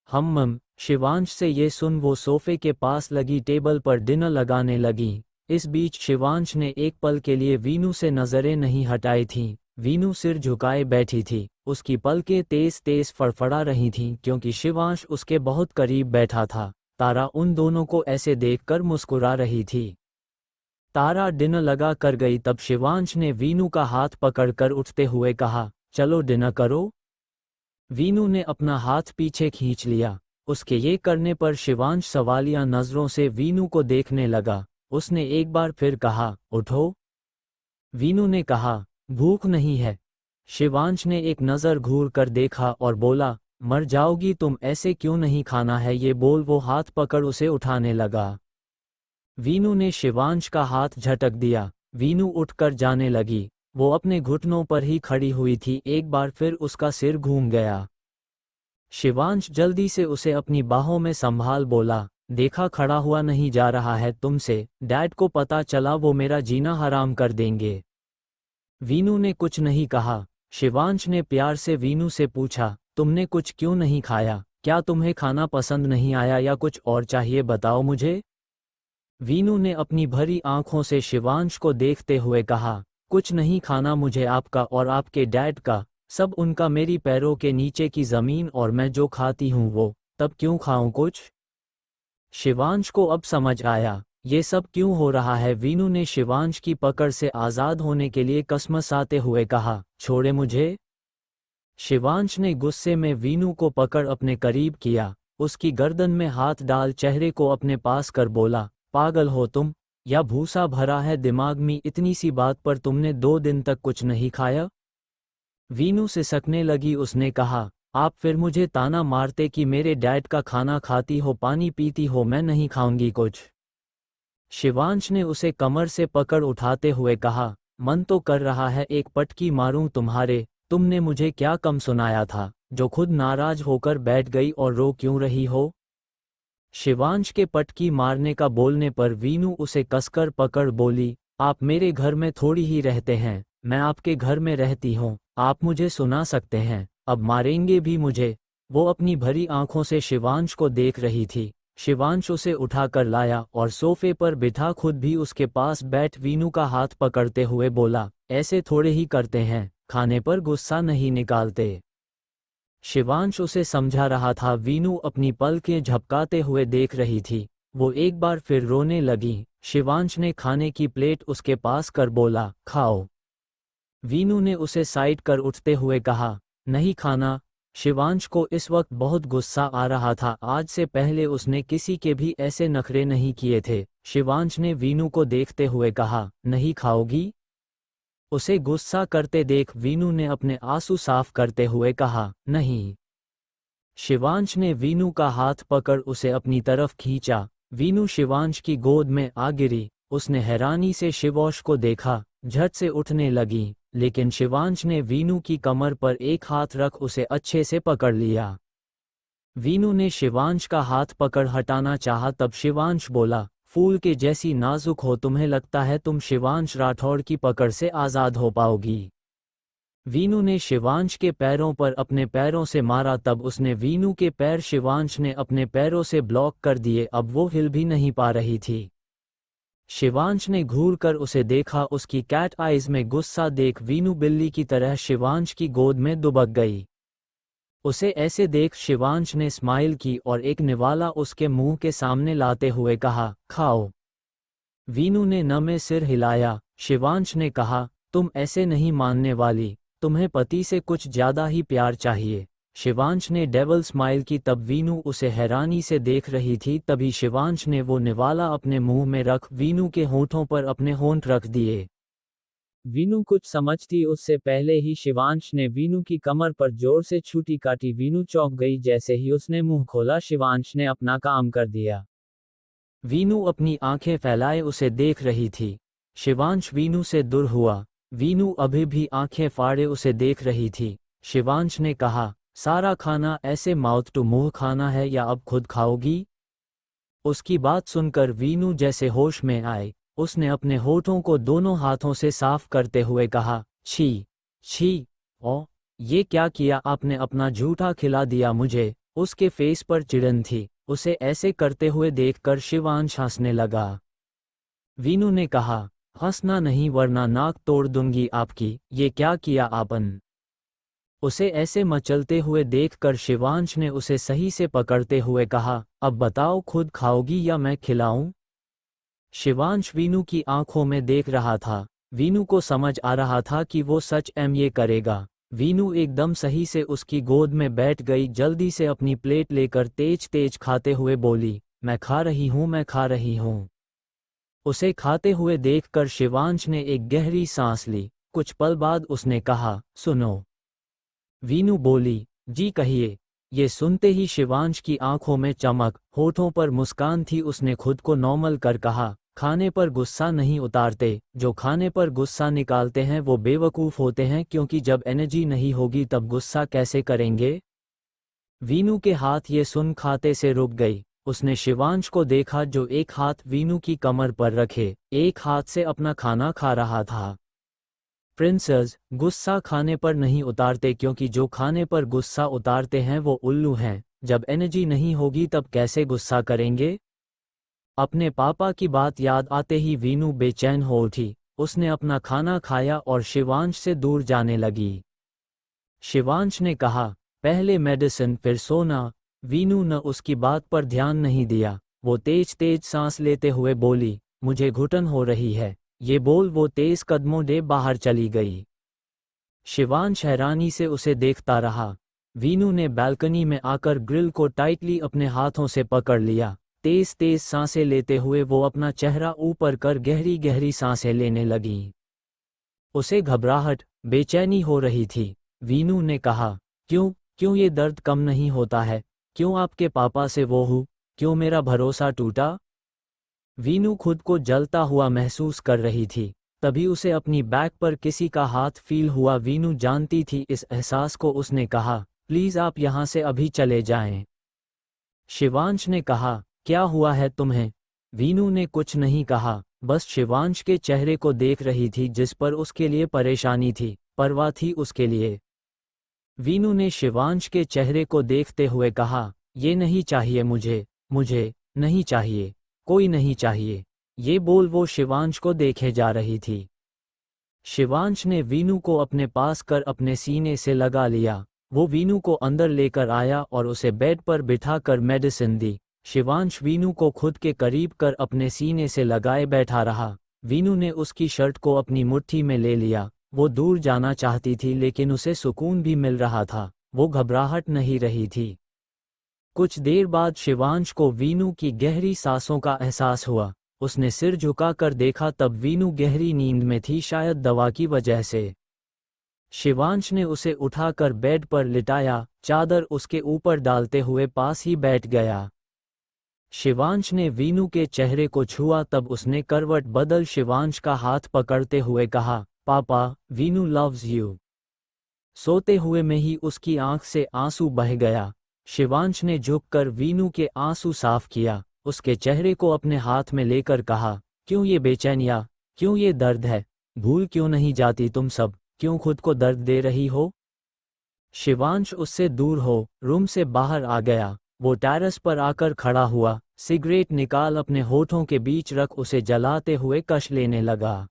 Speaker 2: हम। शिवांश से ये सुन वो सोफे के पास लगी टेबल पर डिनर लगाने लगी। इस बीच शिवांश ने एक पल के लिए वीनू से नजरें नहीं हटाई थीं। वीनू सिर झुकाए बैठी थी, उसकी पलकें तेज तेज फड़फड़ा रही थीं क्योंकि शिवांश उसके बहुत करीब बैठा था। तारा उन दोनों को ऐसे देखकर मुस्कुरा रही थी। तारा डिनर लगा कर गई तब शिवांश ने वीनू का हाथ पकड़कर उठते हुए कहा, चलो डिनर करो। वीनू ने अपना हाथ पीछे खींच लिया। उसके ये करने पर शिवांश सवालिया नजरों से वीनू को देखने लगा। उसने एक बार फिर कहा, उठो। वीनू ने कहा, भूख नहीं है। शिवांश ने एक नज़र घूर कर देखा और बोला, मर जाओगी तुम, ऐसे क्यों नहीं खाना है? ये बोल वो हाथ पकड़ उसे उठाने लगा। वीनू ने शिवांश का हाथ झटक दिया। वीनू उठकर जाने लगी। वो अपने घुटनों पर ही खड़ी हुई थी। एक बार फिर उसका सिर घूम गया। शिवांश जल्दी से उसे अपनी बाहों में संभाल बोला, देखा खड़ा हुआ नहीं जा रहा है तुमसे। डैड को पता चला वो मेरा जीना हराम कर देंगे। वीनू ने कुछ नहीं कहा। शिवांश ने प्यार से वीनू से पूछा, तुमने कुछ क्यों नहीं खाया? क्या तुम्हें खाना पसंद नहीं आया या कुछ और चाहिए, बताओ मुझे। वीनू ने अपनी भरी आंखों से शिवांश को देखते हुए कहा, कुछ नहीं खाना मुझे आपका और आपके डैड का, सब उनका मेरी पैरों के नीचे की जमीन, और मैं जो खाती हूँ वो, तब क्यों खाऊं कुछ? शिवांश को अब समझ आया ये सब क्यों हो रहा है। वीनू ने शिवांश की पकड़ से आज़ाद होने के लिए कसमसाते हुए कहा, छोड़े मुझे। शिवांश ने गुस्से में वीनू को पकड़ अपने करीब किया। उसकी गर्दन में हाथ डाल चेहरे को अपने पास कर बोला, पागल हो तुम, या भूसा भरा है दिमाग में? इतनी सी बात पर तुमने 2 दिन तक कुछ नहीं खाया? वीनू सिसकने लगी। उसने कहा, आप फिर मुझे ताना मारते कि मेरे डैड का खाना खाती हो, पानी पीती हो, मैं नहीं खाऊंगी कुछ। शिवांश ने उसे कमर से पकड़ उठाते हुए कहा, मन तो कर रहा है एक पटकी मारूं तुम्हारे। तुमने मुझे क्या कम सुनाया था जो खुद नाराज होकर बैठ गई, और रो क्यों रही हो? शिवांश के पटकी मारने का बोलने पर वीनू उसे कसकर पकड़ बोली, आप मेरे घर में थोड़ी ही रहते हैं, मैं आपके घर में रहती हूँ, आप मुझे सुना सकते हैं, अब मारेंगे भी मुझे? वो अपनी भरी आंखों से शिवांश को देख रही थी। शिवांश उसे उठाकर लाया और सोफे पर बिठा खुद भी उसके पास बैठ वीनू का हाथ पकड़ते हुए बोला, ऐसे थोड़े ही करते हैं, खाने पर गुस्सा नहीं निकालते। शिवांश उसे समझा रहा था। वीनू अपनी पलकें झपकाते हुए देख रही थी। वो एक बार फिर रोने लगी। शिवांश ने खाने की प्लेट उसके पास कर बोला, खाओ। वीनू ने उसे साइड कर उठते हुए कहा, नहीं खाना। शिवांश को इस वक्त बहुत गुस्सा आ रहा था। आज से पहले उसने किसी के भी ऐसे नखरे नहीं किए थे। शिवांश ने वीनू को देखते हुए कहा, नहीं खाओगी? उसे गुस्सा करते देख वीनू ने अपने आंसू साफ करते हुए कहा, नहीं। शिवांश ने वीनू का हाथ पकड़ उसे अपनी तरफ खींचा। वीनू शिवांश की गोद में आ गिरी। उसने हैरानी से शिवांश को देखा, झट से उठने लगी, लेकिन शिवांश ने वीनू की कमर पर एक हाथ रख उसे अच्छे से पकड़ लिया। वीनू ने शिवांश का हाथ पकड़ हटाना चाहा तब शिवांश बोला, फूल के जैसी नाजुक हो, तुम्हें लगता है तुम शिवांश राठौड़ की पकड़ से आज़ाद हो पाओगी? वीनू ने शिवांश के पैरों पर अपने पैरों से मारा तब उसने वीनू के पैर शिवांश ने अपने पैरों से ब्लॉक कर दिए। अब वो हिल भी नहीं पा रही थी। शिवांश ने घूर कर उसे देखा। उसकी कैट आइज में गुस्सा देख वीनू बिल्ली की तरह शिवांश की गोद में दुबक गई। उसे ऐसे देख शिवांश ने स्माइल की और एक निवाला उसके मुंह के सामने लाते हुए कहा, खाओ। वीनू ने नमे सिर हिलाया। शिवांश ने कहा, तुम ऐसे नहीं मानने वाली, तुम्हें पति से कुछ ज्यादा ही प्यार चाहिए। शिवांश ने डेविल स्माइल की तब वीनू उसे हैरानी से देख रही थी। तभी शिवांश ने वो निवाला अपने मुंह में रख वीनू के होंठों पर अपने होंठ रख दिए। वीनू कुछ समझती उससे पहले ही शिवांश ने वीनू की कमर पर जोर से छुटी काटी। वीनू चौंक गई। जैसे ही उसने मुंह खोला शिवांश ने अपना काम कर दिया। वीनू अपनी आंखें फैलाए उसे देख रही थी। शिवांश वीनू से दूर हुआ। वीनू अभी भी आंखें फाड़े उसे देख रही थी। शिवांश ने कहा, सारा खाना ऐसे माउथ टू मुंह खाना है या अब खुद खाओगी? उसकी बात सुनकर वीनू जैसे होश में आए। उसने अपने होठों को दोनों हाथों से साफ करते हुए कहा, छी, छी, ओ, ये क्या किया आपने, अपना झूठा खिला दिया मुझे। उसके फेस पर चिढ़न थी। उसे ऐसे करते हुए देखकर शिवांश हंसने लगा। वीनू ने कहा, हंसना नहीं वरना नाक तोड़ दूंगी आपकी, ये क्या किया आपन। उसे ऐसे मचलते हुए देखकर शिवांश ने उसे सही से पकड़ते हुए कहा, अब बताओ खुद खाओगी या मैं खिलाऊं। शिवांश वीनू की आंखों में देख रहा था। वीनू को समझ आ रहा था कि वो सच ये करेगा। वीनू एकदम सही से उसकी गोद में बैठ गई। जल्दी से अपनी प्लेट लेकर तेज तेज खाते हुए बोली, मैं खा रही हूँ, मैं खा रही हूँ। उसे खाते हुए देखकर शिवांश ने एक गहरी सांस ली। कुछ पल बाद उसने कहा, सुनो। वीनू बोली, जी कहिए। ये सुनते ही शिवांश की आंखों में चमक, होठों पर मुस्कान थी। उसने खुद को नॉर्मल कर कहा, खाने पर गुस्सा नहीं उतारते, जो खाने पर गुस्सा निकालते हैं वो बेवकूफ़ होते हैं, क्योंकि जब एनर्जी नहीं होगी तब गुस्सा कैसे करेंगे। वीनू के हाथ ये सुन खाते से रुक गई। उसने शिवांश को देखा जो एक हाथ वीनू की कमर पर रखे, एक हाथ से अपना खाना खा रहा था। प्रिंसेस, गुस्सा खाने पर नहीं उतारते, क्योंकि जो खाने पर गुस्सा उतारते हैं वो उल्लू हैं। जब एनर्जी नहीं होगी तब कैसे गुस्सा करेंगे। अपने पापा की बात याद आते ही वीनू बेचैन हो उठी। उसने अपना खाना खाया और शिवांश से दूर जाने लगी। शिवांश ने कहा, पहले मेडिसिन फिर सोना। वीनू न उसकी बात पर ध्यान नहीं दिया। वो तेज तेज सांस लेते हुए बोली, मुझे घुटन हो रही है। ये बोल वो तेज कदमों से बाहर चली गई। शिवांश हैरानी से उसे देखता रहा। वीनू ने बालकनी में आकर ग्रिल को टाइटली अपने हाथों से पकड़ लिया। तेज तेज सांसें लेते हुए वो अपना चेहरा ऊपर कर गहरी गहरी सांसें लेने लगी। उसे घबराहट, बेचैनी हो रही थी। वीनू ने कहा, क्यों क्यों ये दर्द कम नहीं होता है। क्यों आपके पापा से वो हूँ, क्यों मेरा भरोसा टूटा। वीनू खुद को जलता हुआ महसूस कर रही थी। तभी उसे अपनी बैक पर किसी का हाथ फील हुआ। वीनू जानती थी इस एहसास को। उसने कहा, प्लीज आप यहाँ से अभी चले जाएं। शिवांश ने कहा, क्या हुआ है तुम्हें। वीनू ने कुछ नहीं कहा, बस शिवांश के चेहरे को देख रही थी जिस पर उसके लिए परेशानी थी, परवाह थी उसके लिए। वीनू ने शिवांश के चेहरे को देखते हुए कहा, ये नहीं चाहिए मुझे, मुझे नहीं चाहिए, कोई नहीं चाहिए। ये बोल वो शिवांश को देखे जा रही थी। शिवांश ने वीनू को अपने पास कर अपने सीने से लगा लिया। वो वीनू को अंदर लेकर आया और उसे बेड पर बिठाकर मेडिसिन दी। शिवांश वीनू को खुद के करीब कर अपने सीने से लगाए बैठा रहा। वीनू ने उसकी शर्ट को अपनी मुट्ठी में ले लिया। वो दूर जाना चाहती थी लेकिन उसे सुकून भी मिल रहा था। वो घबराहट नहीं रही थी। कुछ देर बाद शिवांश को वीनू की गहरी सांसों का एहसास हुआ। उसने सिर झुकाकर देखा तब वीनू गहरी नींद में थी, शायद दवा की वजह से। शिवांश ने उसे उठाकर बेड पर लिटाया, चादर उसके ऊपर डालते हुए पास ही बैठ गया। शिवांश ने वीनू के चेहरे को छुआ तब उसने करवट बदल शिवांश का हाथ पकड़ते हुए कहा, पापा, वीनू लव्स यू। सोते हुए में ही उसकी आंख से आंसू बह गया। शिवांश ने झुककर वीनू के आंसू साफ किया, उसके चेहरे को अपने हाथ में लेकर कहा, क्यों ये बेचैनिया, क्यों ये दर्द है, भूल क्यों नहीं जाती तुम सब, क्यों खुद को दर्द दे रही हो। शिवांश उससे दूर हो रूम से बाहर आ गया। वो टेरेस पर आकर खड़ा हुआ, सिगरेट निकाल अपने होठों के बीच रख उसे जलाते हुए कश लेने लगा।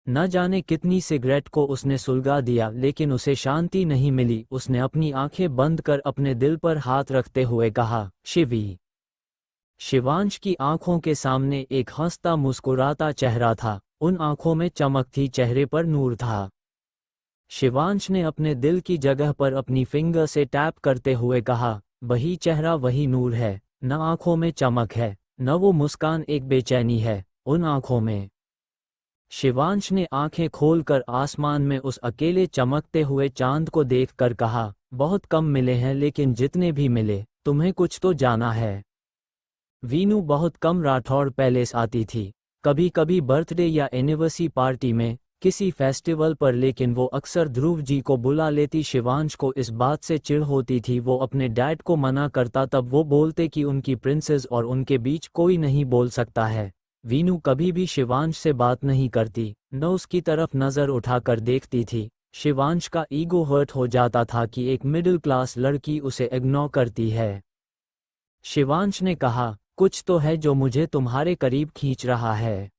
Speaker 2: न जाने कितनी सिगरेट को उसने सुलगा दिया लेकिन उसे शांति नहीं मिली। उसने अपनी आंखें बंद कर अपने दिल पर हाथ रखते हुए कहा, शिवी। शिवांश की आंखों के सामने एक हंसता मुस्कुराता चेहरा था। उन आंखों में चमक थी, चेहरे पर नूर था। शिवांश ने अपने दिल की जगह पर अपनी फिंगर से टैप करते हुए कहा, वही चेहरा वही नूर है। न आंखों में चमक है, न वो मुस्कान, एक बेचैनी है उन आंखों में। शिवांश ने आंखें खोलकर आसमान में उस अकेले चमकते हुए चांद को देखकर कहा, बहुत कम मिले हैं लेकिन जितने भी मिले तुम्हें कुछ तो जाना है। वीनू बहुत कम राठौड़ पैलेस आती थी, कभी कभी बर्थडे या एनिवर्सरी पार्टी में, किसी फेस्टिवल पर, लेकिन वो अक्सर ध्रुव जी को बुला लेती। शिवांश को इस बात से चिढ़ होती थी। वो अपने डैड को मना करता तब वो बोलते कि उनकी प्रिंसेस और उनके बीच कोई नहीं बोल सकता है। वीनू कभी भी शिवांश से बात नहीं करती, न उसकी तरफ नज़र उठाकर देखती थी। शिवांश का ईगो हर्ट हो जाता था कि एक मिडिल क्लास लड़की उसे इग्नोर करती है। शिवांश ने कहा, कुछ तो है जो मुझे तुम्हारे करीब खींच रहा है।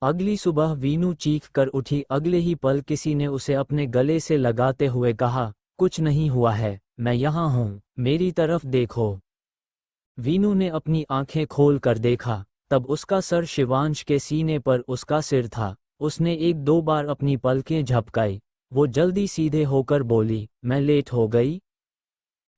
Speaker 2: अगली सुबह वीनू चीख कर उठी। अगले ही पल किसी ने उसे अपने गले से लगाते हुए कहा, कुछ नहीं हुआ है, मैं यहाँ हूँ, मेरी तरफ देखो। वीनू ने अपनी आंखें खोल कर देखा, तब उसका सर शिवांश के सीने पर उसका सिर था। उसने एक दो बार अपनी पलकें झपकाई। वो जल्दी सीधे होकर बोली, मैं लेट हो गई?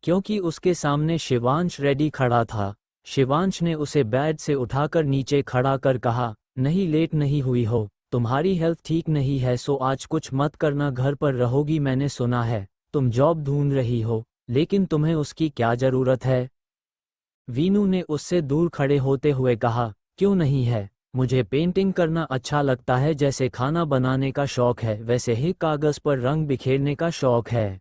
Speaker 2: क्योंकि उसके सामने शिवांश रेडी खड़ा था। शिवांश ने उसे बेड से उठाकर नीचे खड़ा कर कहा, नहीं, लेट नहीं हुई हो, तुम्हारी हेल्थ ठीक नहीं है सो आज कुछ मत करना, घर पर रहोगी। मैंने सुना है तुम जॉब ढूंढ रही हो, लेकिन तुम्हें उसकी क्या ज़रूरत है? वीनू ने उससे दूर खड़े होते हुए कहा, क्यों नहीं है, मुझे पेंटिंग करना अच्छा लगता है। जैसे खाना बनाने का शौक है वैसे ही कागज़ पर रंग बिखेरने का शौक है।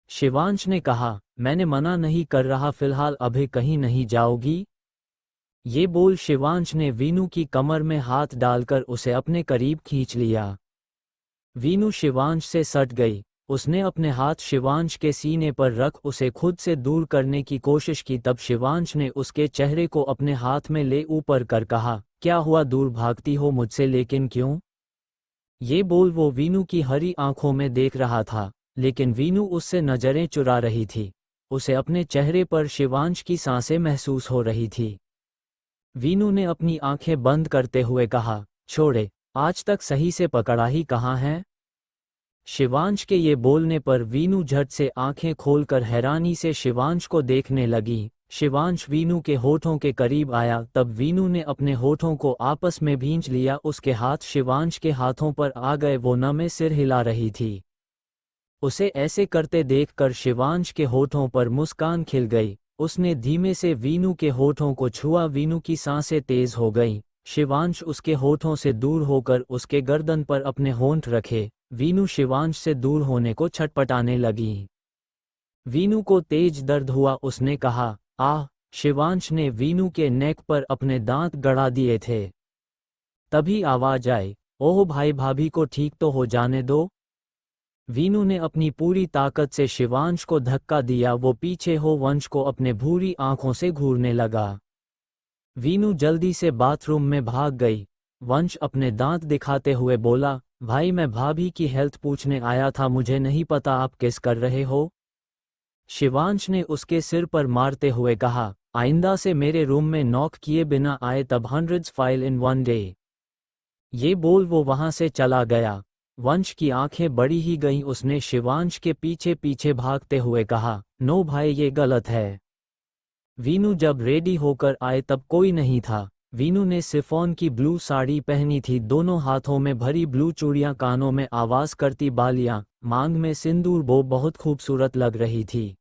Speaker 2: शिवांश ने कहा, मैंने मना नहीं कर रहा, फिलहाल अभी कहीं नहीं जाओगी? ये बोल शिवांश ने वीनू की कमर में हाथ डालकर उसे अपने करीब खींच लिया। वीनू शिवांश से सट गई। उसने अपने हाथ शिवांश के सीने पर रख उसे खुद से दूर करने की कोशिश की। तब शिवांश ने उसके चेहरे को अपने हाथ में ले ऊपर कर कहा, क्या हुआ, दूर भागती हो मुझसे, लेकिन क्यों? ये बोल वो वीनू की हरी आंखों में देख रहा था, लेकिन वीनू उससे नजरें चुरा रही थी। उसे अपने चेहरे पर शिवांश की सांसें महसूस हो रही थी। वीनू ने अपनी आंखें बंद करते हुए कहा, छोड़े, आज तक सही से पकड़ा ही कहाँ है? शिवांश के ये बोलने पर वीनू झट से आंखें खोलकर हैरानी से शिवांश को देखने लगी। शिवांश वीनू के होठों के करीब आया, तब वीनू ने अपने होठों को आपस में भींच लिया। उसके हाथ शिवांश के हाथों पर आ गए। वो नमे सिर हिला रही थी। उसे ऐसे करते देखकर शिवांश के होठों पर मुस्कान खिल गई। उसने धीमे से वीनू के होठों को छुआ। वीनू की सांसें तेज हो गईं। शिवांश उसके होठों से दूर होकर उसके गर्दन पर अपने होंठ रखे। वीनू शिवांश से दूर होने को छटपटाने लगी। वीनू को तेज दर्द हुआ। उसने कहा, आह! शिवांश ने वीनू के नेक पर अपने दांत गड़ा दिए थे। तभी आवाज आई, ओह भाई, भाभी को ठीक तो हो जाने दो। वीनू ने अपनी पूरी ताकत से शिवांश को धक्का दिया। वो पीछे हो वंश को अपने भूरी आंखों से घूरने लगा। वीनू जल्दी से बाथरूम में भाग गई। वंश अपने दांत दिखाते हुए बोला, भाई, मैं भाभी की हेल्थ पूछने आया था, मुझे नहीं पता आप किस कर रहे हो। शिवांश ने उसके सिर पर मारते हुए कहा, आइंदा से मेरे रूम में नॉक किए बिना आए, तब 100 फाइल इन 1 डे। ये बोल वो वहां से चला गया। वंश की आंखें बड़ी ही गईं। उसने शिवांश के पीछे पीछे भागते हुए कहा, नो भाई, ये गलत है। वीनू जब रेडी होकर आए तब कोई नहीं था। वीनू ने सिफॉन की ब्लू साड़ी पहनी थी, दोनों हाथों में भरी ब्लू चूड़ियां, कानों में आवाज करती बालियां, मांग में सिंदूर, वो बहुत खूबसूरत लग रही थी।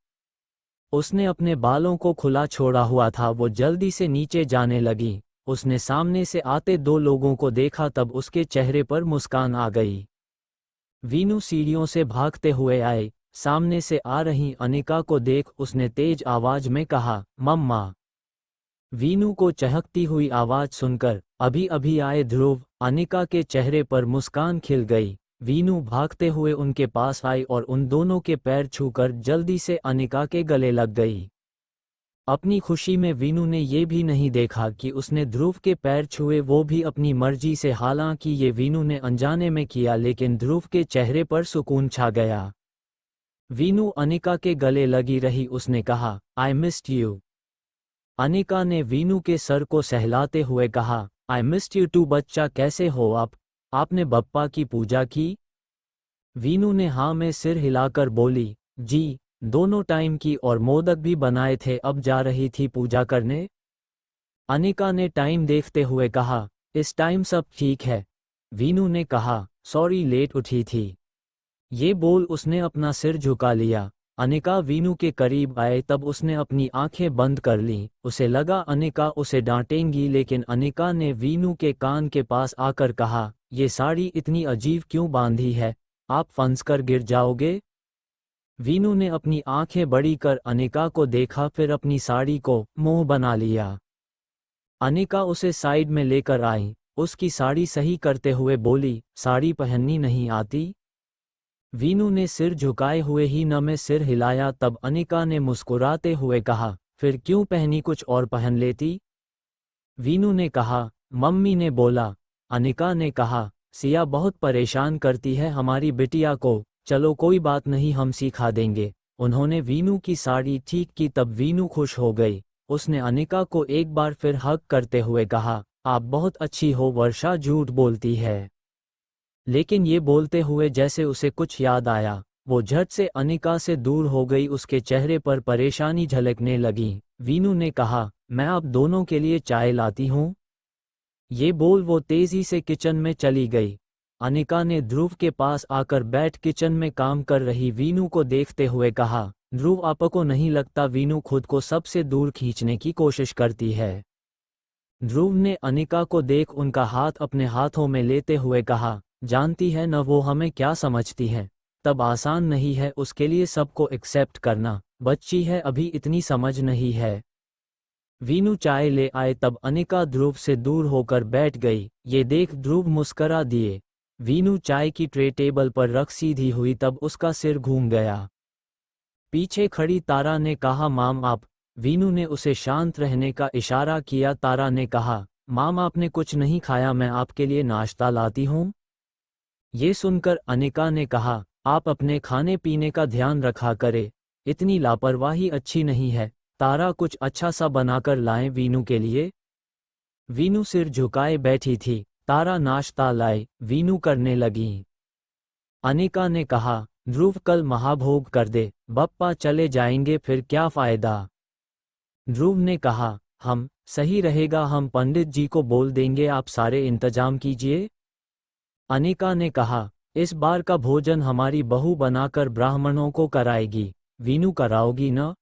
Speaker 2: उसने अपने बालों को खुला छोड़ा हुआ था। वो जल्दी से नीचे जाने लगी। उसने सामने से आते दो लोगों को देखा, तब उसके चेहरे पर मुस्कान आ गई। वीनू सीढ़ियों से भागते हुए आए। सामने से आ रही अनिका को देख उसने तेज आवाज में कहा, मम्मा। वीनू को चहकती हुई आवाज सुनकर अभी अभी आए ध्रुव, अनिका के चेहरे पर मुस्कान खिल गई। वीनू भागते हुए उनके पास आई और उन दोनों के पैर छूकर जल्दी से अनिका के गले लग गई। अपनी खुशी में वीनू ने ये भी नहीं देखा कि उसने ध्रुव के पैर छुए, वो भी अपनी मर्जी से। हालांकि ये वीनू ने अनजाने में किया, लेकिन ध्रुव के चेहरे पर सुकून छा गया। वीनू अनिका के गले लगी रही। उसने कहा, आई मिस्ड यू। अनिका ने वीनू के सर को सहलाते हुए कहा, आई मिस्ड यू टू बच्चा, कैसे हो आप? आपने बप्पा की पूजा की? वीनू ने हाँ में सिर हिलाकर बोली, जी, दोनों टाइम की, और मोदक भी बनाए थे। अब जा रही थी पूजा करने? अनिका ने टाइम देखते हुए कहा, इस टाइम सब ठीक है। वीनू ने कहा, सॉरी, लेट उठी थी। ये बोल उसने अपना सिर झुका लिया। अनिका वीनू के करीब आए तब उसने अपनी आंखें बंद कर लीं। उसे लगा अनिका उसे डांटेंगी, लेकिन अनिका ने वीनू के कान के पास आकर कहा, ये साड़ी इतनी अजीब क्यों बांधी है, आप फंस कर गिर जाओगे। वीनू ने अपनी आंखें बड़ी कर अनिका को देखा, फिर अपनी साड़ी को मुंह बना लिया। अनिका उसे साइड में लेकर आई, उसकी साड़ी सही करते हुए बोली, साड़ी पहननी नहीं आती। वीनू ने सिर झुकाए हुए ही न में सिर हिलाया। तब अनिका ने मुस्कुराते हुए कहा, फिर क्यों पहनी, कुछ और पहन लेती। वीनू ने कहा, मम्मी ने बोला। अनिका ने कहा, सिया बहुत परेशान करती है हमारी बिटिया को, चलो कोई बात नहीं, हम सिखा देंगे। उन्होंने वीनू की साड़ी ठीक की। तब वीनू खुश हो गई। उसने अनिका को एक बार फिर हग करते हुए कहा, आप बहुत अच्छी हो वर्षा, झूठ बोलती है। लेकिन ये बोलते हुए जैसे उसे कुछ याद आया, वो झट से अनिका से दूर हो गई। उसके चेहरे पर परेशानी झलकने लगी। वीनू ने कहा, मैं आप दोनों के लिए चाय लाती हूँ। ये बोल वो तेजी से किचन में चली गई। अनिका ने ध्रुव के पास आकर बैठ किचन में काम कर रही वीनू को देखते हुए कहा, ध्रुव, आपको नहीं लगता वीनू खुद को सबसे दूर खींचने की कोशिश करती है। ध्रुव ने अनिका को देख उनका हाथ अपने हाथों में लेते हुए कहा, जानती है न वो हमें क्या समझती है। तब आसान नहीं है उसके लिए सबको एक्सेप्ट करना, बच्ची है अभी, इतनी समझ नहीं है। वीनू चाय ले आए। तब अनिका ध्रुव से दूर होकर बैठ गई। ये देख ध्रुव मुस्करा दिए। वीनू चाय की ट्रे टेबल पर रख सीधी हुई। तब उसका सिर घूम गया। पीछे खड़ी तारा ने कहा, माम आप। वीनू ने उसे शांत रहने का इशारा किया। तारा ने कहा, माम आपने कुछ नहीं खाया, मैं आपके लिए नाश्ता लाती हूँ। ये सुनकर अनिका ने कहा, आप अपने खाने पीने का ध्यान रखा करे, इतनी लापरवाही अच्छी नहीं है। तारा, कुछ अच्छा सा बनाकर लाएं वीनू के लिए। वीनू सिर झुकाए बैठी थी। तारा नाश्ता लाए, वीनू करने लगी। अनिका ने कहा, ध्रुव कल महाभोग कर दे, बप्पा चले जाएंगे फिर क्या फायदा। ध्रुव ने कहा, हम सही रहेगा, हम पंडित जी को बोल देंगे, आप सारे इंतजाम कीजिए। अनिका ने कहा, इस बार का भोजन हमारी बहू बनाकर ब्राह्मणों को कराएगी, वीनू कराओगी न।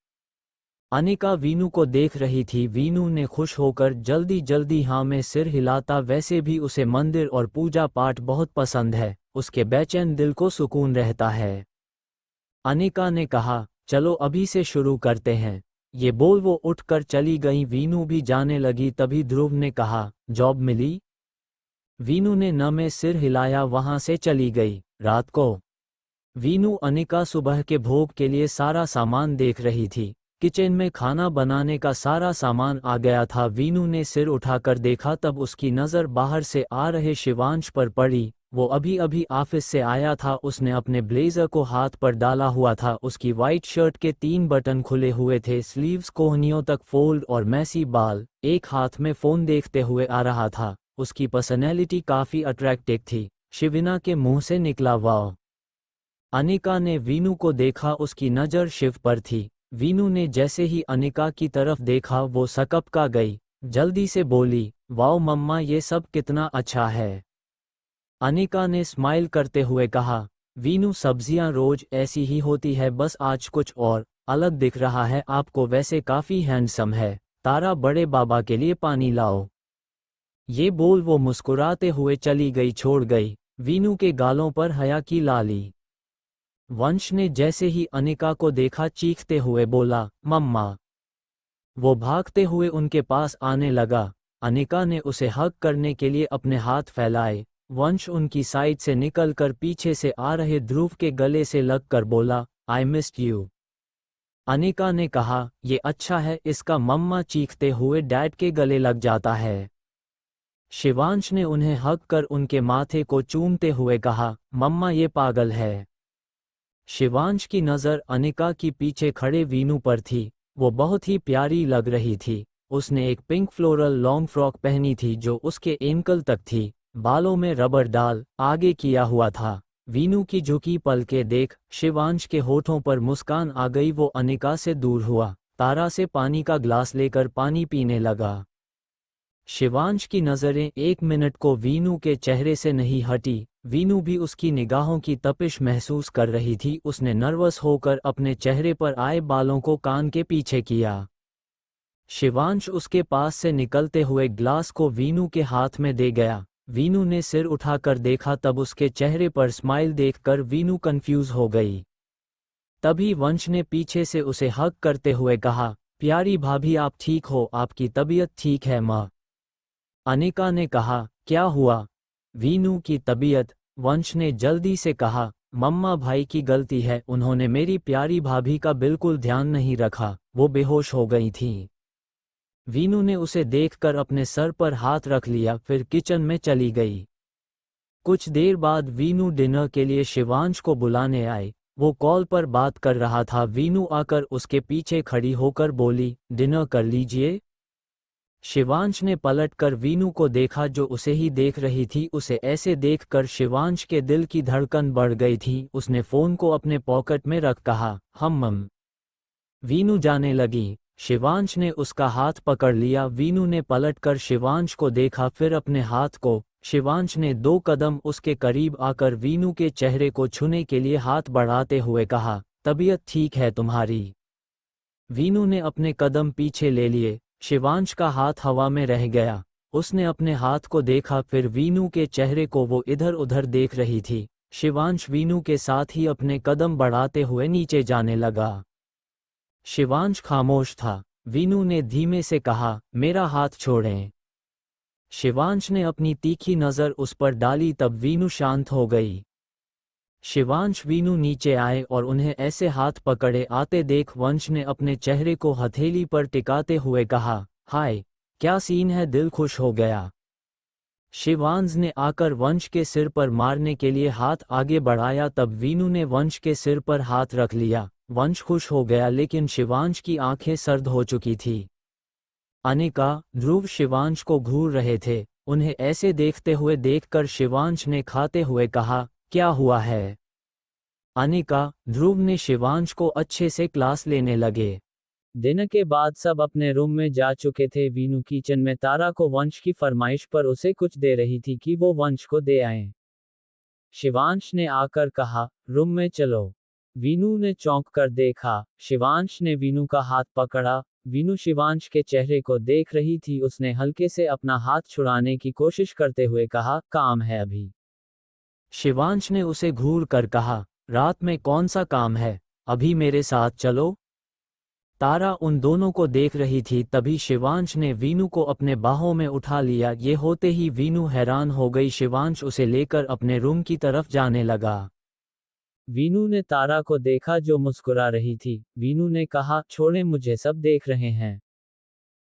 Speaker 2: अनिका वीनू को देख रही थी। वीनू ने खुश होकर जल्दी जल्दी हाँ में सिर हिलाता। वैसे भी उसे मंदिर और पूजा पाठ बहुत पसंद है, उसके बेचैन दिल को सुकून रहता है। अनिका ने कहा, चलो अभी से शुरू करते हैं। ये बोल वो उठकर चली गई। वीनू भी जाने लगी। तभी ध्रुव ने कहा, जॉब मिली। वीनू ने न में सिर हिलाया, वहां से चली गई। रात को वीनू अनिका सुबह के भोग के लिए सारा सामान देख रही थी। किचन में खाना बनाने का सारा सामान आ गया था। वीनू ने सिर उठाकर देखा। तब उसकी नज़र बाहर से आ रहे शिवांश पर पड़ी। वो अभी अभी ऑफिस से आया था। उसने अपने ब्लेजर को हाथ पर डाला हुआ था। उसकी वाइट शर्ट के 3 बटन खुले हुए थे, स्लीव्स कोहनियों तक फोल्ड और मैसी बाल। एक हाथ में फ़ोन देखते हुए आ रहा था। उसकी पर्सनैलिटी काफ़ी अट्रैक्टिव थी। शिविना के मुंह से निकला, वाह। अनिका ने वीनू को देखा, उसकी नज़र शिव पर थी। वीनू ने जैसे ही अनिका की तरफ देखा वो सकपका गई। जल्दी से बोली, वाओ मम्मा, ये सब कितना अच्छा है। अनिका ने स्माइल करते हुए कहा, वीनू सब्जियां रोज ऐसी ही होती है, बस आज कुछ और अलग दिख रहा है आपको, वैसे काफ़ी हैंडसम है। तारा, बड़े बाबा के लिए पानी लाओ। ये बोल वो मुस्कुराते हुए चली गई, छोड़ गई वीनू के गालों पर हया की लाली। वंश ने जैसे ही अनिका को देखा चीखते हुए बोला, मम्मा। वो भागते हुए उनके पास आने लगा। अनिका ने उसे हग करने के लिए अपने हाथ फैलाए। वंश उनकी साइड से निकलकर पीछे से आ रहे ध्रुव के गले से लगकर बोला, आई मिस्ड यू। अनिका ने कहा, ये अच्छा है, इसका मम्मा चीखते हुए डैड के गले लग जाता है। शिवांश ने उन्हें हग कर उनके माथे को चूमते हुए कहा, मम्मा ये पागल है। शिवांश की नज़र अनिका की पीछे खड़े वीनू पर थी। वो बहुत ही प्यारी लग रही थी। उसने एक पिंक फ्लोरल लॉन्ग फ्रॉक पहनी थी जो उसके एंकल तक थी। बालों में रबर डाल आगे किया हुआ था। वीनू की झुकी पलकें देख शिवांश के होठों पर मुस्कान आ गई। वो अनिका से दूर हुआ, तारा से पानी का ग्लास लेकर पानी पीने लगा। शिवांश की नज़रें 1 मिनट को वीनू के चेहरे से नहीं हटी। वीनू भी उसकी निगाहों की तपिश महसूस कर रही थी। उसने नर्वस होकर अपने चेहरे पर आए बालों को कान के पीछे किया। शिवांश उसके पास से निकलते हुए ग्लास को वीनू के हाथ में दे गया। वीनू ने सिर उठाकर देखा, तब उसके चेहरे पर स्माइल देखकर वीनू कंफ्यूज हो गई। तभी वंश ने पीछे से उसे हग करते हुए कहा, प्यारी भाभी आप ठीक हो, आपकी तबीयत ठीक है माँ? अनिका ने कहा, क्या हुआ? वीनू की तबीयत? वंश ने जल्दी से कहा, मम्मा भाई की गलती है, उन्होंने मेरी प्यारी भाभी का बिल्कुल ध्यान नहीं रखा, वो बेहोश हो गई थीं। वीनू ने उसे देखकर अपने सर पर हाथ रख लिया, फिर किचन में चली गई। कुछ देर बाद वीनू डिनर के लिए शिवांश को बुलाने आई। वो कॉल पर बात कर रहा था। वीनू आकर उसके पीछे खड़ी होकर बोली, डिनर कर लीजिए। शिवांश ने पलटकर वीनू को देखा जो उसे ही देख रही थी। उसे ऐसे देखकर शिवांश के दिल की धड़कन बढ़ गई थी। उसने फोन को अपने पॉकेट में रख कहा, मम। वीनू जाने लगी। शिवांश ने उसका हाथ पकड़ लिया। वीनू ने पलटकर शिवांश को देखा, फिर अपने हाथ को। शिवांश ने 2 कदम उसके करीब आकर वीनू के चेहरे को छूने के लिए हाथ बढ़ाते हुए कहा, तबीयत ठीक है तुम्हारी? वीनू ने अपने कदम पीछे ले लिए। शिवांश का हाथ हवा में रह गया। उसने अपने हाथ को देखा, फिर वीनू के चेहरे को। वो इधर उधर देख रही थी। शिवांश वीनू के साथ ही अपने कदम बढ़ाते हुए नीचे जाने लगा। शिवांश खामोश था। वीनू ने धीमे से कहा, मेरा हाथ छोड़ें। शिवांश ने अपनी तीखी नज़र उस पर डाली, तब वीनू शांत हो गई। शिवांश वीनू नीचे आए और उन्हें ऐसे हाथ पकड़े आते देख वंश ने अपने चेहरे को हथेली पर टिकाते हुए कहा, हाय, क्या सीन है? दिल खुश हो गया। शिवांश ने आकर वंश के सिर पर मारने के लिए हाथ आगे बढ़ाया, तब वीनू ने वंश के सिर पर हाथ रख लिया। वंश खुश हो गया, लेकिन शिवांश की आंखें सर्द हो चुकी थी। अनिका, ध्रुव शिवांश को घूर रहे थे। उन्हें ऐसे देखते हुए देखकर शिवांश ने खाते हुए कहा, क्या हुआ है? अनिका, ध्रुव ने शिवांश को अच्छे से क्लास लेने लगे। दिन के बाद सब अपने रूम में जा चुके थे। वीनू किचन में तारा को वंश की फरमाइश पर उसे कुछ दे रही थी कि वो वंश को दे आए। शिवांश ने आकर कहा, रूम में चलो। वीनू ने चौंक कर देखा। शिवांश ने वीनू का हाथ पकड़ा। वीनू शिवांश के चेहरे को देख रही थी। उसने हल्के से अपना हाथ छुड़ाने की कोशिश करते हुए कहा, काम है अभी। शिवांश ने उसे घूर कर कहा, रात में कौन सा काम है, अभी मेरे साथ चलो। तारा उन दोनों को देख रही थी। तभी शिवांश ने वीनू को अपने बाहों में उठा लिया। ये होते ही वीनू हैरान हो गई। शिवांश उसे लेकर अपने रूम की तरफ जाने लगा। वीनू ने तारा को देखा जो मुस्कुरा रही थी। वीनू ने कहा, छोड़ें मुझे, सब देख रहे हैं।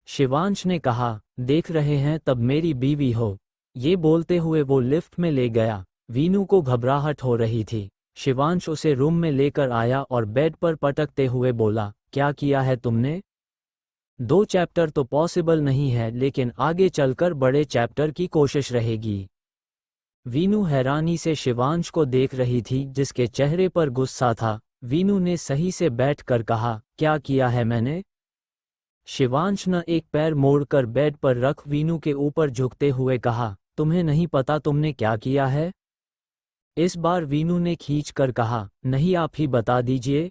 Speaker 2: शिवांश ने कहा, देख रहे हैं? तब मेरी बीवी हो। ये बोलते हुए वो लिफ्ट में ले गया। वीनू को घबराहट हो रही थी। शिवांश उसे रूम में लेकर आया और बेड पर पटकते हुए बोला, क्या किया है तुमने? 2 चैप्टर तो पॉसिबल नहीं है, लेकिन आगे चलकर बड़े चैप्टर की कोशिश रहेगी। वीनू हैरानी से शिवांश को देख रही थी, जिसके चेहरे पर गुस्सा था। वीनू ने सही से बैठकर कहा, क्या किया है मैंने? शिवांश ने एक पैर मोड़कर बेड पर रख वीनू के ऊपर झुकते हुए कहा, तुम्हें नहीं पता तुमने क्या किया है? इस बार वीनू ने खींचकर कहा, नहीं आप ही बता दीजिए।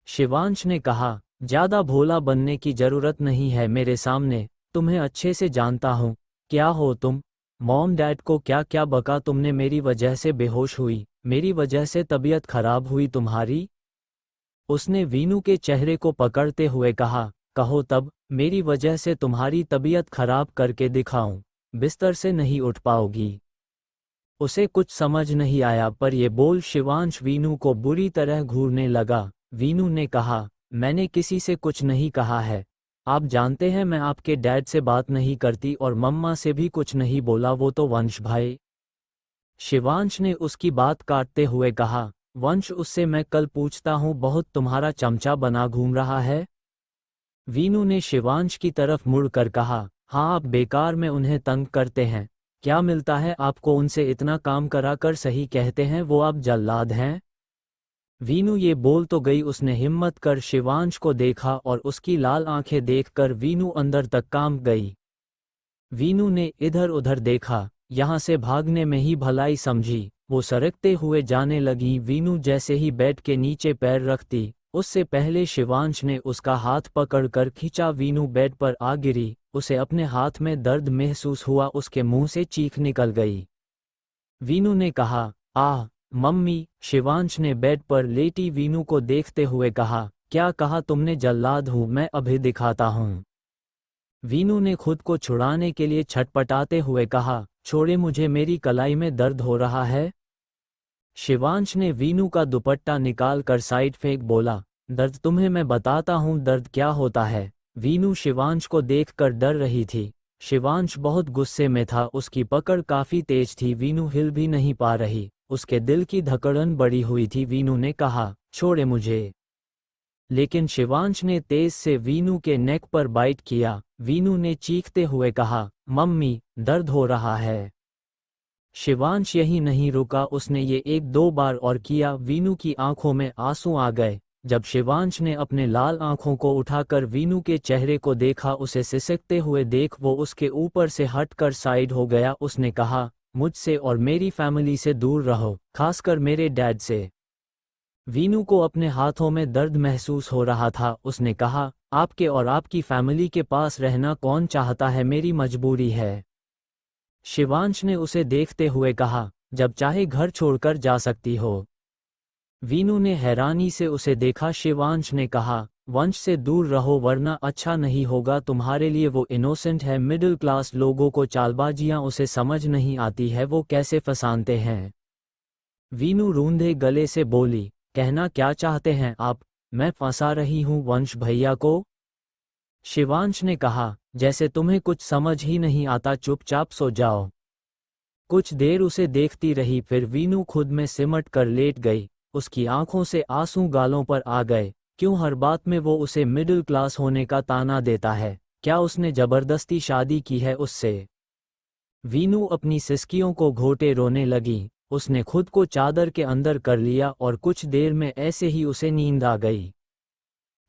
Speaker 2: शिवांश ने कहा, ज्यादा भोला बनने की जरूरत नहीं है मेरे सामने, तुम्हें अच्छे से जानता हूँ। क्या हो तुम? मॉम डैड को क्या क्या बका तुमने? मेरी वजह से बेहोश हुई, मेरी वजह से तबीयत खराब हुई तुम्हारी? उसने वीनू के चेहरे को पकड़ते हुए कहा, कहो तब, मेरी वजह से तुम्हारी तबीयत खराब करके दिखाऊं, बिस्तर से नहीं उठ पाओगी। उसे कुछ समझ नहीं आया, पर यह बोल शिवांश वीनू को बुरी तरह घूरने लगा। वीनू ने कहा, मैंने किसी से कुछ नहीं कहा है। आप जानते हैं मैं आपके डैड से बात नहीं करती और मम्मा से भी कुछ नहीं बोला, वो तो वंश भाई। शिवांश ने उसकी बात काटते हुए कहा, वंश उससे मैं कल पूछता हूँ, बहुत तुम्हारा चमचा बना घूम रहा है। वीनू ने शिवांश की तरफ मुड़कर कहा, हाँ आप बेकार में उन्हें तंग करते हैं, क्या मिलता है आपको उनसे? इतना काम कराकर सही कहते हैं वो आप जल्लाद हैं। वीनू ये बोल तो गई, उसने हिम्मत कर शिवांश को देखा और उसकी लाल आंखें देखकर वीनू अंदर तक कांप गई। वीनू ने इधर उधर देखा, यहाँ से भागने में ही भलाई समझी। वो सरकते हुए जाने लगी। वीनू जैसे ही बेड के नीचे पैर रखती, उससे पहले शिवांश ने उसका हाथ पकड़कर खींचा। वीनू बेड पर आ गिरी। उसे अपने हाथ में दर्द महसूस हुआ, उसके मुंह से चीख निकल गई। वीनू ने कहा, आह मम्मी। शिवांश ने बेड पर लेटी वीनू को देखते हुए कहा, क्या कहा तुमने? जल्लाद हूं मैं, अभी दिखाता हूं। वीनू ने खुद को छुड़ाने के लिए छटपटाते हुए कहा, छोड़े मुझे, मेरी कलाई में दर्द हो रहा है। शिवांश ने वीनू का दुपट्टा निकाल कर साइड फेंक बोला, दर्द तुम्हें मैं बताता हूं दर्द क्या होता है। वीनू शिवांश को देखकर डर रही थी। शिवांश बहुत गुस्से में था, उसकी पकड़ काफी तेज थी, वीनू हिल भी नहीं पा रही, उसके दिल की धड़कन बढ़ी हुई थी। वीनू ने कहा, छोड़े मुझे। लेकिन शिवांश ने तेज से वीनू के नेक पर बाइट किया। वीनू ने चीखते हुए कहा, मम्मी दर्द हो रहा है। शिवांश यही नहीं रुका, उसने ये 1-2 बार और किया। वीनू की आंखों में आंसू आ गए। जब शिवांश ने अपने लाल आंखों को उठाकर वीनू के चेहरे को देखा, उसे सिसकते हुए देख वो उसके ऊपर से हटकर साइड हो गया। उसने कहा, मुझसे और मेरी फैमिली से दूर रहो, खासकर मेरे डैड से। वीनू को अपने हाथों में दर्द महसूस हो रहा था। उसने कहा, आपके और आपकी फैमिली के पास रहना कौन चाहता है, मेरी मजबूरी है। शिवांश ने उसे देखते हुए कहा, जब चाहे घर छोड़कर जा सकती हो। वीनू ने हैरानी से उसे देखा। शिवांश ने कहा, वंश से दूर रहो वरना अच्छा नहीं होगा तुम्हारे लिए। वो इनोसेंट है, मिडिल क्लास लोगों को चालबाजियां उसे समझ नहीं आती है, वो कैसे फंसाते हैं। वीनू रूंधे गले से बोली, कहना क्या चाहते हैं आप? मैं फंसा रही हूं वंश भैया को? शिवांश ने कहा, जैसे तुम्हें कुछ समझ ही नहीं आता, चुपचाप सो जाओ। कुछ देर उसे देखती रही, फिर वीनू खुद में सिमट कर लेट गई। उसकी आंखों से आंसू गालों पर आ गए। क्यों हर बात में वो उसे मिडिल क्लास होने का ताना देता है? क्या उसने जबरदस्ती शादी की है उससे? वीनू अपनी सिसकियों को घोटे रोने लगी। उसने खुद को चादर के अंदर कर लिया और कुछ देर में ऐसे ही उसे नींद आ गई।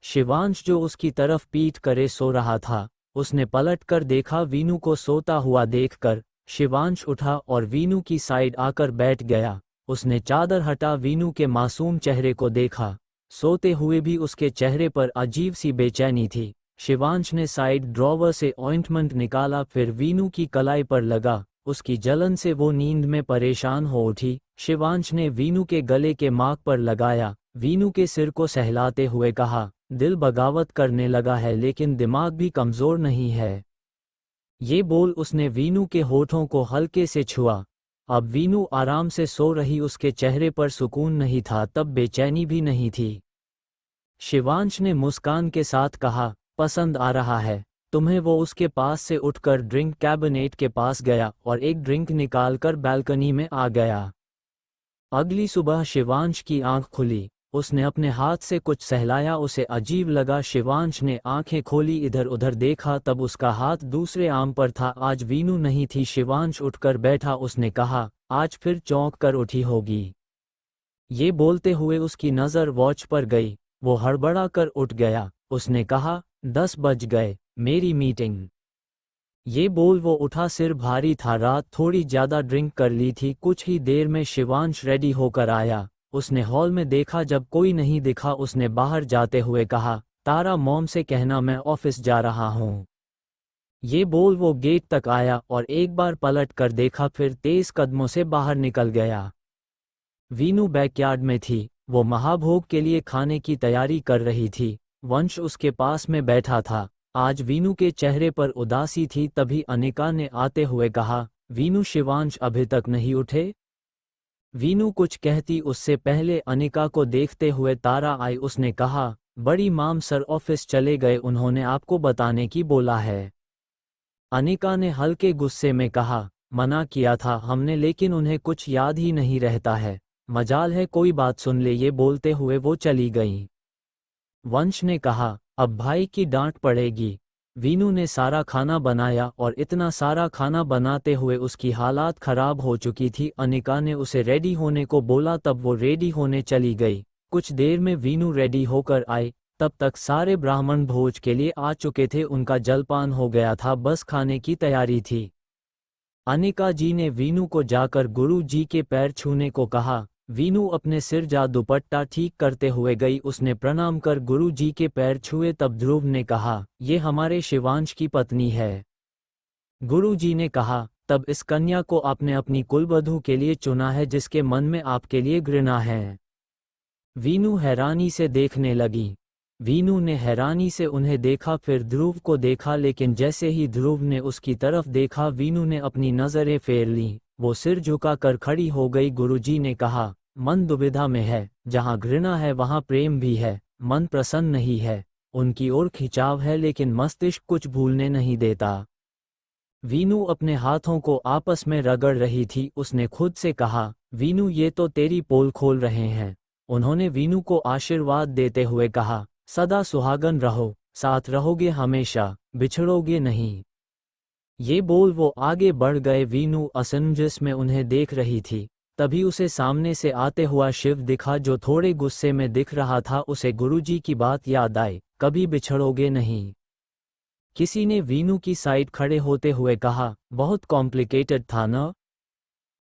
Speaker 2: शिवांश जो उसकी तरफ पीठ करे सो रहा था, उसने पलट कर देखा। वीनू को सोता हुआ देखकर शिवांश उठा और वीनू की साइड आकर बैठ गया। उसने चादर हटा वीनू के मासूम चेहरे को देखा। सोते हुए भी उसके चेहरे पर अजीब सी बेचैनी थी। शिवांश ने साइड ड्रॉवर से ऑइंटमेंट निकाला, फिर वीनू की कलाई पर लगा। उसकी जलन से वो नींद में परेशान हो उठी। शिवांश ने वीनू के गले के मार्ग पर लगाया। वीनू के सिर को सहलाते हुए कहा, दिल बगावत करने लगा है लेकिन दिमाग भी कमजोर नहीं है। ये बोल उसने वीनू के होठों को हल्के से छुआ। अब वीनू आराम से सो रही, उसके चेहरे पर सुकून नहीं था, तब बेचैनी भी नहीं थी। शिवांश ने मुस्कान के साथ कहा, पसंद आ रहा है तुम्हें? वो उसके पास से उठकर ड्रिंक कैबिनेट के पास गया और एक ड्रिंक निकालकर बालकनी में आ गया। अगली सुबह शिवांश की आंख खुली। उसने अपने हाथ से कुछ सहलाया, उसे अजीब लगा। शिवांश ने आंखें खोली, इधर उधर देखा, तब उसका हाथ दूसरे आर्म पर था। आज वीनू नहीं थी। शिवांश उठकर बैठा। उसने कहा, आज फिर चौंक कर उठी होगी। ये बोलते हुए उसकी नज़र वॉच पर गई। वो हड़बड़ा कर उठ गया। उसने कहा, 10 बज गए, मेरी मीटिंग। ये बोल वो उठा, सिर भारी था, रात थोड़ी ज्यादा ड्रिंक कर ली थी। कुछ ही देर में शिवांश रेडी होकर आया। उसने हॉल में देखा, जब कोई नहीं दिखा उसने बाहर जाते हुए कहा, तारा मॉम से कहना मैं ऑफिस जा रहा हूँ। ये बोल वो गेट तक आया और एक बार पलट कर देखा, फिर तेज कदमों से बाहर निकल गया। वीनू बैकयार्ड में थी। वो महाभोग के लिए खाने की तैयारी कर रही थी। वंश उसके पास में बैठा था। आज वीनू के चेहरे पर उदासी थी। तभी अनिका ने आते हुए कहा, वीनू शिवांश अभी तक नहीं उठे? वीनू कुछ कहती उससे पहले अनिका को देखते हुए तारा आई। उसने कहा, बड़ी माम सर ऑफिस चले गए, उन्होंने आपको बताने की बोला है। अनिका ने हल्के गुस्से में कहा, मना किया था हमने, लेकिन उन्हें कुछ याद ही नहीं रहता है। मजाल है कोई बात सुन ले। ये बोलते हुए वो चली गईं। वंश ने कहा, अब भाई की डांट पड़ेगी। वीनू ने सारा खाना बनाया और इतना सारा खाना बनाते हुए उसकी हालात खराब हो चुकी थी। अनिका ने उसे रेडी होने को बोला, तब वो रेडी होने चली गई। कुछ देर में वीनू रेडी होकर आई। तब तक सारे ब्राह्मण भोज के लिए आ चुके थे। उनका जलपान हो गया था, बस खाने की तैयारी थी। अनिका जी ने वीनू को जाकर गुरु जी के पैर छूने को कहा। वीनू अपने सिर जा दुपट्टा ठीक करते हुए गई। उसने प्रणाम कर गुरु जी के पैर छुए। तब ध्रुव ने कहा, ये हमारे शिवांश की पत्नी है। गुरु जी ने कहा, तब इस कन्या को आपने अपनी कुलवधू के लिए चुना है जिसके मन में आपके लिए घृणा है। वीनू हैरानी से देखने लगी। वीनू ने हैरानी से उन्हें देखा, फिर ध्रुव को देखा, लेकिन जैसे ही ध्रुव ने उसकी तरफ देखा वीनू ने अपनी नज़रें फेर लीं। वो सिर झुका कर खड़ी हो गई। गुरुजी ने कहा, मन दुविधा में है, जहाँ घृणा है वहाँ प्रेम भी है। मन प्रसन्न नहीं है, उनकी ओर खिंचाव है, लेकिन मस्तिष्क कुछ भूलने नहीं देता। वीनू अपने हाथों को आपस में रगड़ रही थी। उसने खुद से कहा, वीनू ये तो तेरी पोल खोल रहे हैं। उन्होंने वीनू को आशीर्वाद देते हुए कहा, सदा सुहागन रहो, साथ रहोगे हमेशा, बिछड़ोगे नहीं। ये बोल वो आगे बढ़ गए। वीनू असमंजस में उन्हें देख रही थी। तभी उसे सामने से आते हुआ शिव दिखा, जो थोड़े गुस्से में दिख रहा था। उसे गुरुजी की बात याद आई, कभी बिछड़ोगे नहीं। किसी ने वीनू की साइड खड़े होते हुए कहा, बहुत कॉम्प्लिकेटेड था न?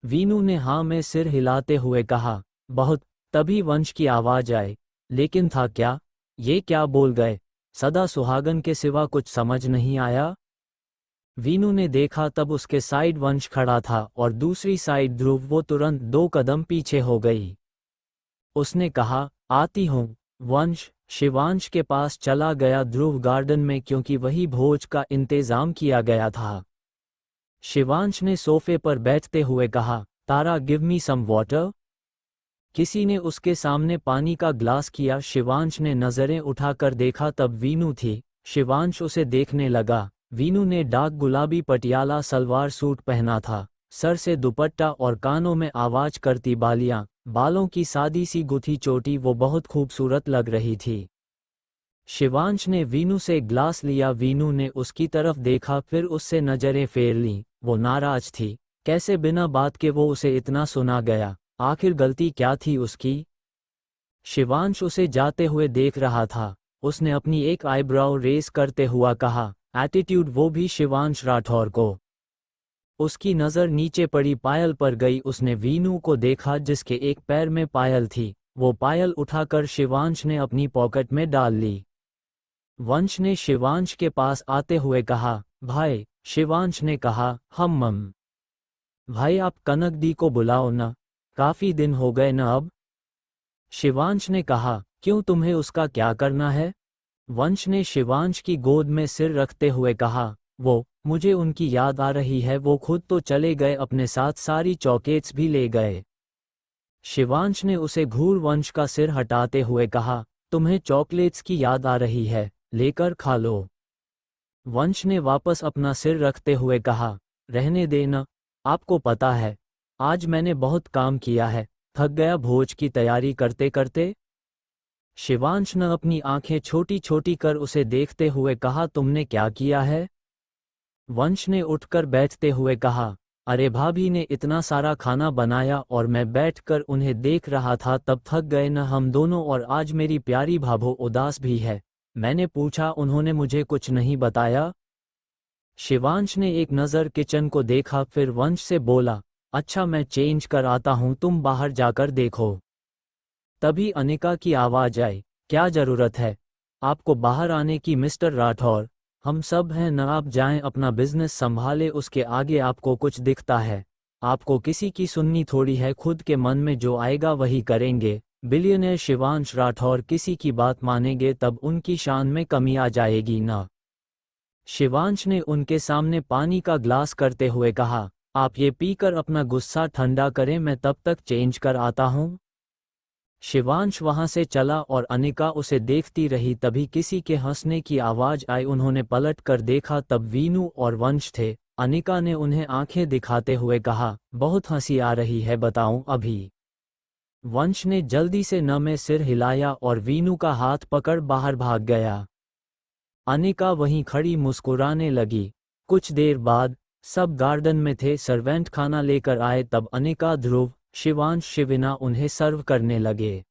Speaker 2: वीनू ने हाँ में सिर हिलाते हुए कहा, बहुत। तभी वंश की आवाज आई, लेकिन था क्या? ये क्या बोल गए? सदा सुहागन के सिवा कुछ समझ नहीं आया। वीनू ने देखा, तब उसके साइड वंश खड़ा था और दूसरी साइड ध्रुव। वो तुरंत 2 कदम पीछे हो गई। उसने कहा, आती हूँ। वंश शिवांश के पास चला गया, ध्रुव गार्डन में, क्योंकि वही भोज का इंतजाम किया गया था। शिवांश ने सोफे पर बैठते हुए कहा, तारा गिव मी सम वाटर। किसी ने उसके सामने पानी का ग्लास किया। शिवांश ने नजरें उठाकर देखा, तब वीनू थी। शिवांश उसे देखने लगा। वीनू ने डार्क गुलाबी पटियाला सलवार सूट पहना था, सर से दुपट्टा और कानों में आवाज करती बालियां, बालों की सादी सी गुथी चोटी। वो बहुत खूबसूरत लग रही थी। शिवांश ने वीनू से ग्लास लिया। वीनू ने उसकी तरफ देखा, फिर उससे नजरें फेर लीं। वो नाराज थी। कैसे बिना बात के वो उसे इतना सुना गया? आखिर गलती क्या थी उसकी? शिवांश उसे जाते हुए देख रहा था। उसने अपनी एक आईब्राउ रेस करते हुआ कहा, एटीट्यूड, वो भी शिवांश राठौर को। उसकी नज़र नीचे पड़ी पायल पर गई। उसने वीनू को देखा, जिसके एक पैर में पायल थी। वो पायल उठाकर शिवांश ने अपनी पॉकेट में डाल ली। वंश ने शिवांश के पास आते हुए कहा, भाई। शिवांश ने कहा, मम भाई, आप कनक दी को बुलाओ न, काफी दिन हो गए न अब। शिवांश ने कहा, क्यों, तुम्हें उसका क्या करना है? वंश ने शिवांश की गोद में सिर रखते हुए कहा, मुझे उनकी याद आ रही है। वो खुद तो चले गए, अपने साथ सारी चॉकलेट्स भी ले गए। शिवांश ने उसे घूर वंश का सिर हटाते हुए कहा, तुम्हें चॉकलेट्स की याद आ रही है, लेकर खा लो। वंश ने वापस अपना सिर रखते हुए कहा, रहने देना। आपको पता है, आज मैंने बहुत काम किया है, थक गया भोज की तैयारी करते करते। शिवांश ने अपनी आंखें छोटी छोटी कर उसे देखते हुए कहा, तुमने क्या किया है? वंश ने उठकर बैठते हुए कहा, अरे भाभी ने इतना सारा खाना बनाया और मैं बैठकर उन्हें देख रहा था, तब थक गए न हम दोनों, और आज मेरी प्यारी भाभो उदास भी है। मैंने पूछा, उन्होंने मुझे कुछ नहीं बताया। शिवांश ने एक नज़र किचन को देखा, फिर वंश से बोला, अच्छा मैं चेंज कर आता हूँ, तुम बाहर जाकर देखो। तभी अनिका की आवाज आई, क्या जरूरत है आपको बाहर आने की मिस्टर राठौर? हम सब हैं न, आप जाएं अपना बिजनेस संभाले, उसके आगे आपको कुछ दिखता है? आपको किसी की सुननी थोड़ी है, खुद के मन में जो आएगा वही करेंगे। बिलियनर शिवांश राठौर किसी की बात मानेंगे तब उनकी शान में कमी आ जाएगी ना। शिवांश ने उनके सामने पानी का ग्लास करते हुए कहा, आप ये पीकर अपना गुस्सा ठंडा करें, मैं तब तक चेंज कर आता हूँ। शिवांश वहां से चला और अनिका उसे देखती रही। तभी किसी के हंसने की आवाज आई। उन्होंने पलट कर देखा, तब वीनू और वंश थे। अनिका ने उन्हें आंखें दिखाते हुए कहा, बहुत हंसी आ रही है, बताऊं अभी? वंश ने जल्दी से न में सिर हिलाया और वीनू का हाथ पकड़ बाहर भाग गया। अनिका वहीं खड़ी मुस्कुराने लगी। कुछ देर बाद सब गार्डन में थे, सर्वेंट खाना लेकर आए। तब अनिका, ध्रुव, शिवांश, शिविना उन्हें सर्व करने लगे।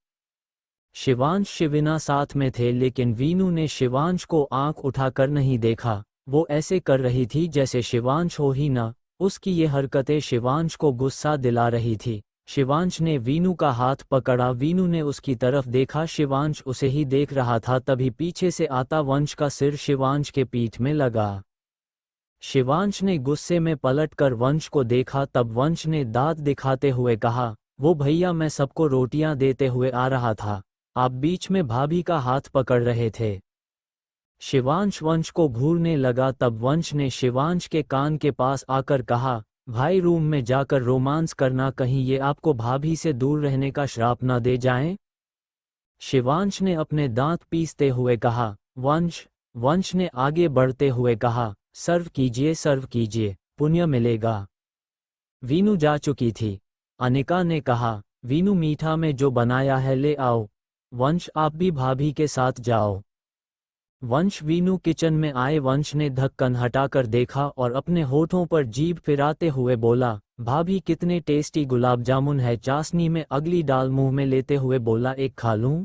Speaker 2: शिवांश शिविना साथ में थे, लेकिन वीनू ने शिवांश को आंख उठाकर नहीं देखा। वो ऐसे कर रही थी जैसे शिवांश हो ही न। उसकी ये हरकतें शिवांश को गुस्सा दिला रही थी। शिवांश ने वीनू का हाथ पकड़ा। वीनू ने उसकी तरफ देखा। शिवांश उसे ही देख रहा था। तभी पीछे से आता वंश का सिर शिवांश के पीठ में लगा। शिवांश ने गुस्से में पलटकर वंश को देखा। तब वंश ने दांत दिखाते हुए कहा, वो भैया, मैं सबको रोटियां देते हुए आ रहा था, आप बीच में भाभी का हाथ पकड़ रहे थे। शिवांश वंश को घूरने लगा। तब वंश ने शिवांश के कान के पास आकर कहा, भाई, रूम में जाकर रोमांस करना, कहीं ये आपको भाभी से दूर रहने का श्राप न दे जाएं। शिवांश ने अपने दांत पीसते हुए कहा, वंश ने आगे बढ़ते हुए कहा, सर्व कीजिए, पुण्य मिलेगा। वीनू जा चुकी थी। अनिका ने कहा, वीनू, मीठा में जो बनाया है ले आओ। वंश, आप भी भाभी के साथ जाओ। वंश वीनू किचन में आए। वंश ने ढक्कन हटाकर देखा और अपने होठों पर जीभ फिराते हुए बोला, भाभी, कितने टेस्टी गुलाब जामुन है। चाशनी में अगली डाल मुंह में लेते हुए बोला, एक खा लूं?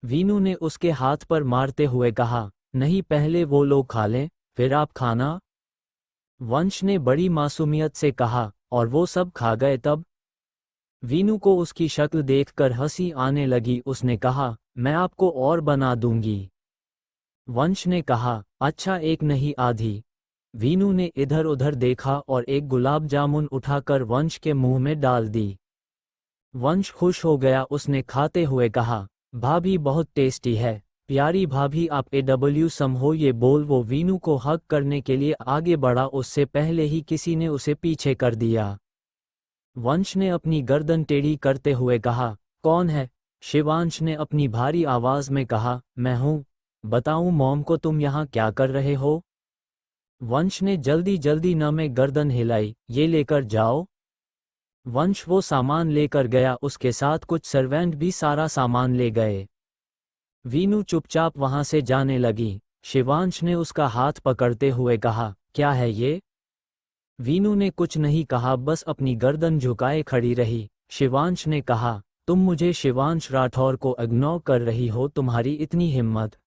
Speaker 2: वीनू ने उसके हाथ पर मारते हुए कहा, नहीं, पहले वो लोग खा लें, फिर आप खाना। वंश ने बड़ी मासूमियत से कहा, और वो सब खा गए तब? वीनू को उसकी शक्ल देखकर हंसी आने लगी। उसने कहा, मैं आपको और बना दूंगी। वंश ने कहा, अच्छा, एक नहीं आधी। वीनू ने इधर उधर देखा और एक गुलाब जामुन उठाकर वंश के मुंह में डाल दी। वंश खुश हो गया। उसने खाते हुए कहा, भाभी, बहुत टेस्टी है, प्यारी भाभी, आप सम हो। ये बोल वो वीनू को हग करने के लिए आगे बढ़ा। उससे पहले ही किसी ने उसे पीछे कर दिया। वंश ने अपनी गर्दन टेढ़ी करते हुए कहा, कौन है? शिवांश ने अपनी भारी आवाज में कहा, मैं हूं। बताऊं मॉम को तुम यहाँ क्या कर रहे हो? वंश ने जल्दी जल्दी न में गर्दन हिलाई। ये लेकर जाओ। वंश वो सामान लेकर गया। उसके साथ कुछ सर्वेंट भी सारा सामान ले गए। वीनू चुपचाप वहां से जाने लगी। शिवांश ने उसका हाथ पकड़ते हुए कहा, क्या है ये? वीनू ने कुछ नहीं कहा, बस अपनी गर्दन झुकाए खड़ी रही। शिवांश ने कहा, तुम मुझे शिवांश राठौर को इग्नोर कर रही हो, तुम्हारी इतनी हिम्मत?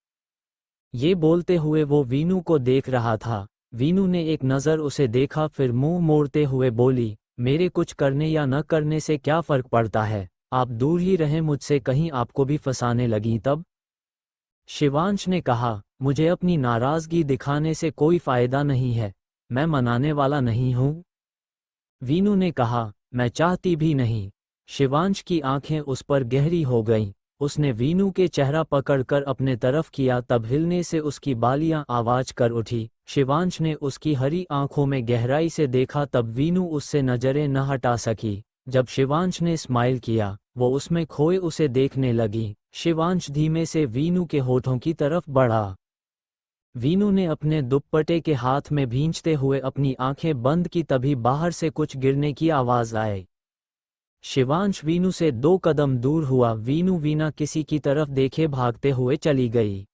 Speaker 2: ये बोलते हुए वो वीनू को देख रहा था। वीनू ने एक नज़र उसे देखा, फिर मुंह मोड़ते हुए बोली, मेरे कुछ करने या न करने से क्या फर्क पड़ता है, आप दूर ही रहें मुझसे, कहीं आपको भी फंसाने लगी तब? शिवांश ने कहा, मुझे अपनी नाराजगी दिखाने से कोई फायदा नहीं है, मैं मनाने वाला नहीं हूं। वीनू ने कहा, मैं चाहती भी नहीं। शिवांश की आंखें उस पर गहरी हो गईं। उसने वीनू के चेहरा पकड़कर अपने तरफ किया। तब हिलने से उसकी बालियां आवाज कर उठी। शिवांश ने उसकी हरी आंखों में गहराई से देखा। तब वीनू उससे नजरें न हटा सकी। जब शिवांश ने स्माइल किया, वो उसमें खोए उसे देखने लगी। शिवांश धीमे से वीनू के होठों की तरफ बढ़ा। वीनू ने अपने दुपट्टे के हाथ में भींचते हुए अपनी आंखें बंद की। तभी बाहर से कुछ गिरने की आवाज आई। शिवांश वीनू से 2 कदम दूर हुआ। वीनू बिना किसी की तरफ देखे भागते हुए चली गई।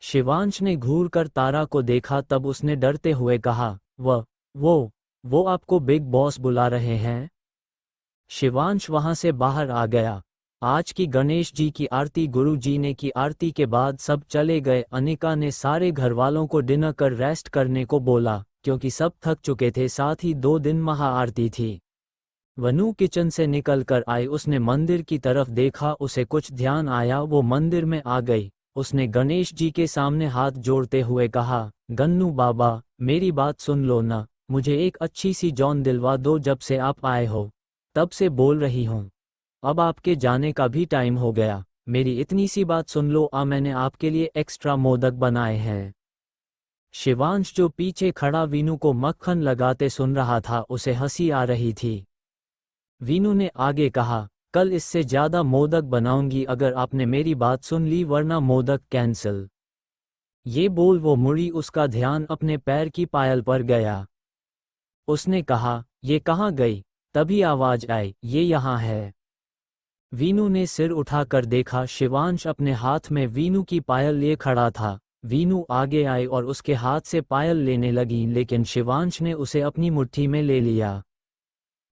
Speaker 2: शिवांश ने घूर कर तारा को देखा। तब उसने डरते हुए कहा, वो आपको बिग बॉस बुला रहे हैं। शिवांश वहां से बाहर आ गया। आज की गणेश जी की आरती गुरु जी ने की। आरती के बाद सब चले गए। अनिका ने सारे घरवालों को डिनर कर रेस्ट करने को बोला, क्योंकि सब थक चुके थे। साथ ही 2 दिन महाआरती थी। वनु किचन से निकलकर आई। उसने मंदिर की तरफ देखा। उसे कुछ ध्यान आया। वो मंदिर में आ गई। उसने गणेश जी के सामने हाथ जोड़ते हुए कहा, गन्नू बाबा, मेरी बात सुन लो ना, मुझे एक अच्छी सी जॉन दिलवा दो। जब से आप आए हो तब से बोल रही हूँ, अब आपके जाने का भी टाइम हो गया। मेरी इतनी सी बात सुन लो। मैंने आपके लिए एक्स्ट्रा मोदक बनाए हैं। शिवांश जो पीछे खड़ा वीनू को मक्खन लगाते सुन रहा था, उसे हंसी आ रही थी। वीनू ने आगे कहा, कल इससे ज्यादा मोदक बनाऊंगी अगर आपने मेरी बात सुन ली, वरना मोदक कैंसिल। ये बोल वो मुड़ी। उसका ध्यान अपने पैर की पायल पर गया। उसने कहा, ये कहाँ गई? तभी आवाज आई, ये यहाँ है। वीनू ने सिर उठाकर देखा। शिवांश अपने हाथ में वीनू की पायल लिए खड़ा था। वीनू आगे आई और उसके हाथ से पायल लेने लगी, लेकिन शिवांश ने उसे अपनी मुट्ठी में ले लिया।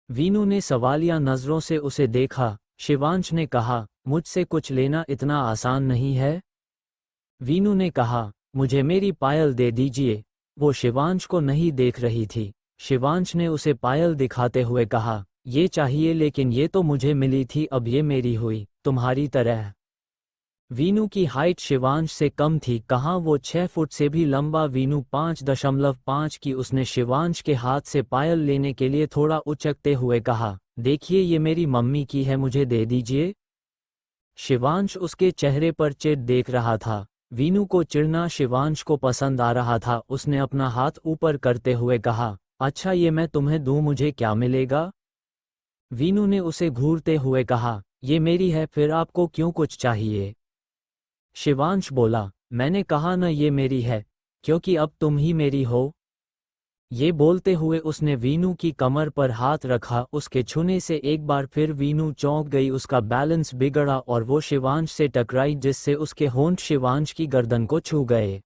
Speaker 2: वीनू ने सवालिया नजरों से उसे देखा। शिवांश ने कहा, मुझसे कुछ लेना इतना आसान नहीं है। वीनू ने कहा, मुझे मेरी पायल दे दीजिए। वो शिवांश को नहीं देख रही थी। शिवांश ने उसे पायल दिखाते हुए कहा, ये चाहिए लेकिन ये तो मुझे मिली थी, अब ये मेरी हुई, तुम्हारी तरह। वीनू की हाइट शिवांश से कम थी, कहाँ वो 6 फुट से भी लंबा। वीनू 5.5 की। उसने शिवांश के हाथ से पायल लेने के लिए थोड़ा उचकते हुए कहा, देखिए ये मेरी मम्मी की है, मुझे दे दीजिए। शिवांश उसके चेहरे पर चिढ़ देख रहा था। वीनू को चिढ़ना शिवांश को पसंद आ रहा था। उसने अपना हाथ ऊपर करते हुए कहा, अच्छा ये मैं तुम्हें दूं, मुझे क्या मिलेगा? वीनू ने उसे घूरते हुए कहा, ये मेरी है, फिर आपको क्यों कुछ चाहिए? शिवांश बोला, मैंने कहा न ये मेरी है, क्योंकि अब तुम ही मेरी हो। ये बोलते हुए उसने वीनू की कमर पर हाथ रखा। उसके छूने से एक बार फिर वीनू चौंक गई, उसका बैलेंस बिगड़ा और वो शिवांश से टकराई, जिससे उसके होंठ शिवांश की गर्दन को छू गए।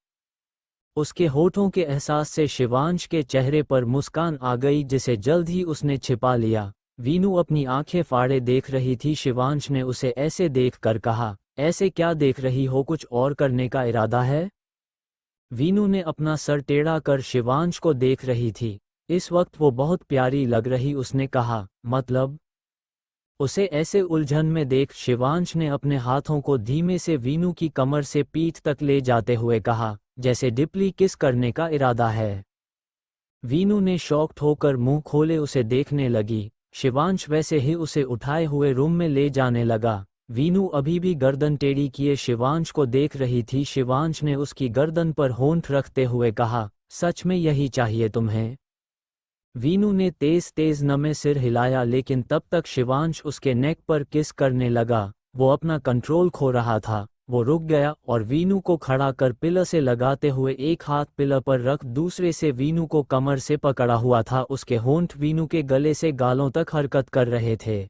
Speaker 2: उसके होठों के एहसास से शिवांश के चेहरे पर मुस्कान आ गई, जिसे जल्द ही उसने छिपा लिया। वीनू अपनी आंखें फाड़े देख रही थी। शिवांश ने उसे ऐसे देख कर कहा, ऐसे क्या देख रही हो, कुछ और करने का इरादा है? वीनू ने अपना सर टेढ़ा कर शिवांश को देख रही थी। इस वक्त वो बहुत प्यारी लग रही। उसने कहा, मतलब? उसे ऐसे उलझन में देख शिवांश ने अपने हाथों को धीमे से वीनू की कमर से पीठ तक ले जाते हुए कहा, जैसे डिपली किस करने का इरादा है। वीनू ने शॉक्ड होकर मुंह खोले उसे देखने लगी। शिवांश वैसे ही उसे उठाए हुए रूम में ले जाने लगा। वीनू अभी भी गर्दन टेढ़ी किए शिवांश को देख रही थी। शिवांश ने उसकी गर्दन पर होंठ रखते हुए कहा, सच में यही चाहिए तुम्हें? वीनू ने तेज तेज नमे सिर हिलाया, लेकिन तब तक शिवांश उसके नेक पर किस करने लगा। वो अपना कंट्रोल खो रहा था। वो रुक गया और वीनू को खड़ा कर पिलर से लगाते हुए एक हाथ पिलर पर रख दूसरे से वीनू को कमर से पकड़ा हुआ था। उसके होंठ वीनू के गले से गालों तक हरकत कर रहे थे।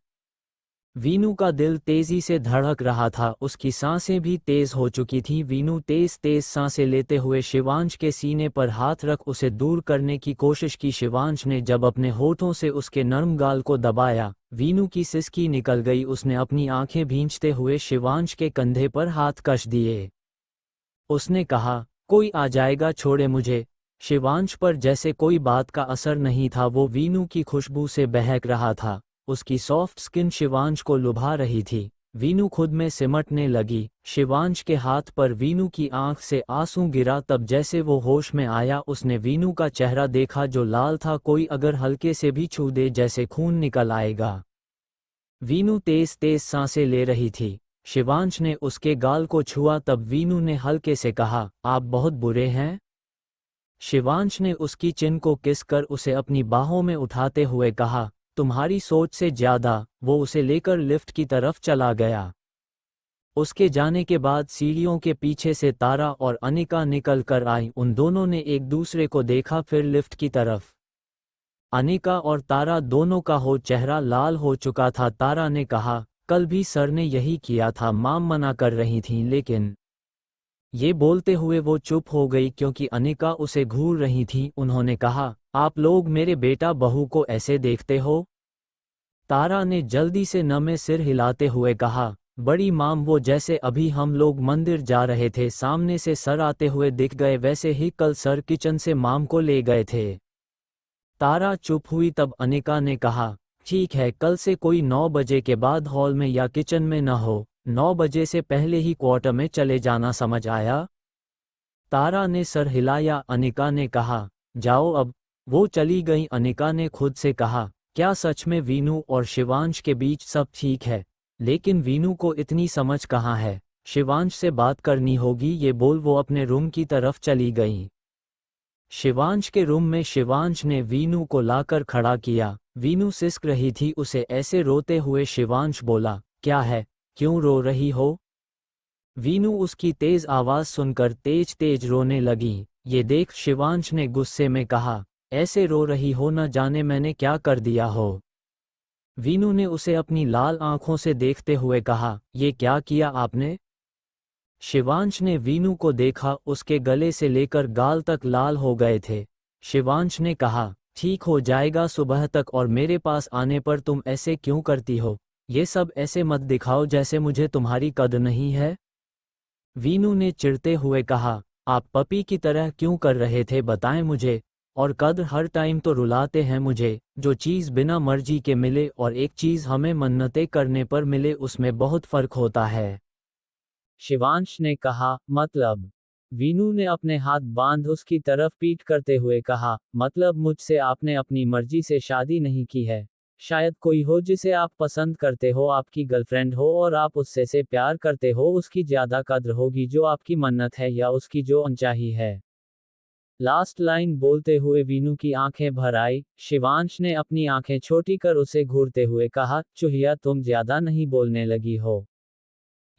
Speaker 2: वीनू का दिल तेजी से धड़क रहा था, उसकी सांसें भी तेज हो चुकी थीं। वीनू तेज तेज सांसें लेते हुए शिवांश के सीने पर हाथ रख उसे दूर करने की कोशिश की। शिवांश ने जब अपने होठों से उसके नर्म गाल को दबाया, वीनू की सिसकी निकल गई। उसने अपनी आंखें भींचते हुए शिवांश के कंधे पर हाथ कस दिए। उसने कहा, कोई आ जाएगा, छोड़े मुझे। शिवांश पर जैसे कोई बात का असर नहीं था। वो वीनू की खुशबू से बहक रहा था। उसकी सॉफ्ट स्किन शिवांश को लुभा रही थी। वीनू खुद में सिमटने लगी। शिवांश के हाथ पर वीनू की आंख से आंसू गिरा। तब जैसे वो होश में आया, उसने वीनू का चेहरा देखा जो लाल था, कोई अगर हल्के से भी छू दे जैसे खून निकल आएगा। वीनू तेज तेज सांसें ले रही थी। शिवांश ने उसके गाल को छुआ। तब वीनू ने हल्के से कहा, आप बहुत बुरे हैं। शिवांश ने उसकी चिन को किस कर उसे अपनी बाहों में उठाते हुए कहा, तुम्हारी सोच से ज्यादा। वो उसे लेकर लिफ्ट की तरफ चला गया। उसके जाने के बाद सीढ़ियों के पीछे से तारा और अनिका निकल कर आई। उन दोनों ने एक दूसरे को देखा, फिर लिफ्ट की तरफ। अनिका और तारा दोनों का चेहरा लाल हो चुका था। तारा ने कहा, कल भी सर ने यही किया था, माम मना कर रही थीं, लेकिन। ये बोलते हुए वो चुप हो गई क्योंकि अनिका उसे घूर रही थी। उन्होंने कहा, आप लोग मेरे बेटा बहू को ऐसे देखते हो? तारा ने जल्दी से नमे सिर हिलाते हुए कहा, बड़ी माम, वो जैसे अभी हम लोग मंदिर जा रहे थे, सामने से सर आते हुए दिख गए, वैसे ही कल सर किचन से माम को ले गए थे। तारा चुप हुई। तब अनिका ने कहा, ठीक है, कल से कोई 9 बजे के बाद हॉल में या किचन में न हो। 9 बजे से पहले ही क्वार्टर में चले जाना, समझ आया? तारा ने सर हिलाया। अनिका ने कहा, जाओ अब। वो चली गई। अनिका ने खुद से कहा, क्या सच में वीनू और शिवांश के बीच सब ठीक है? लेकिन वीनू को इतनी समझ कहाँ है? शिवांश से बात करनी होगी। ये बोल वो अपने रूम की तरफ चली गई। शिवांश के रूम में शिवांश ने वीनू को लाकर खड़ा किया। वीनू सिसक रही थी। उसे ऐसे रोते हुए शिवांश बोला, क्या है, क्यों रो रही हो? वीनू उसकी तेज आवाज सुनकर तेज तेज रोने लगी। ये देख शिवांश ने गुस्से में कहा, ऐसे रो रही हो, न जाने मैंने क्या कर दिया हो। वीनू ने उसे अपनी लाल आंखों से देखते हुए कहा, ये क्या किया आपने? शिवांश ने वीनू को देखा। उसके गले से लेकर गाल तक लाल हो गए थे। शिवांश ने कहा, ठीक हो जाएगा सुबह तक, और मेरे पास आने पर तुम ऐसे क्यों करती हो? ये सब ऐसे मत दिखाओ जैसे मुझे तुम्हारी कदर नहीं है। वीनू ने चिढ़ते हुए कहा, आप पपी की तरह क्यों कर रहे थे, बताएं मुझे। और कद्र हर टाइम तो रुलाते हैं मुझे। जो चीज़ बिना मर्जी के मिले और एक चीज़ हमें मन्नतें करने पर मिले उसमें बहुत फ़र्क होता है। शिवांश ने कहा, मतलब? वीनू ने अपने हाथ बांध उसकी तरफ पीठ करते हुए कहा, मतलब मुझसे आपने अपनी मर्जी से शादी नहीं की है। शायद कोई हो जिसे आप पसंद करते हो, आपकी गर्लफ्रेंड हो और आप उससे से प्यार करते हो, उसकी ज़्यादा कद्र होगी जो आपकी मन्नत है या उसकी जो अनचाही है। लास्ट लाइन बोलते हुए वीनू की आंखें भर आई। शिवांश ने अपनी आंखें छोटी कर उसे घूरते हुए कहा, चूहिया तुम ज्यादा नहीं बोलने लगी हो।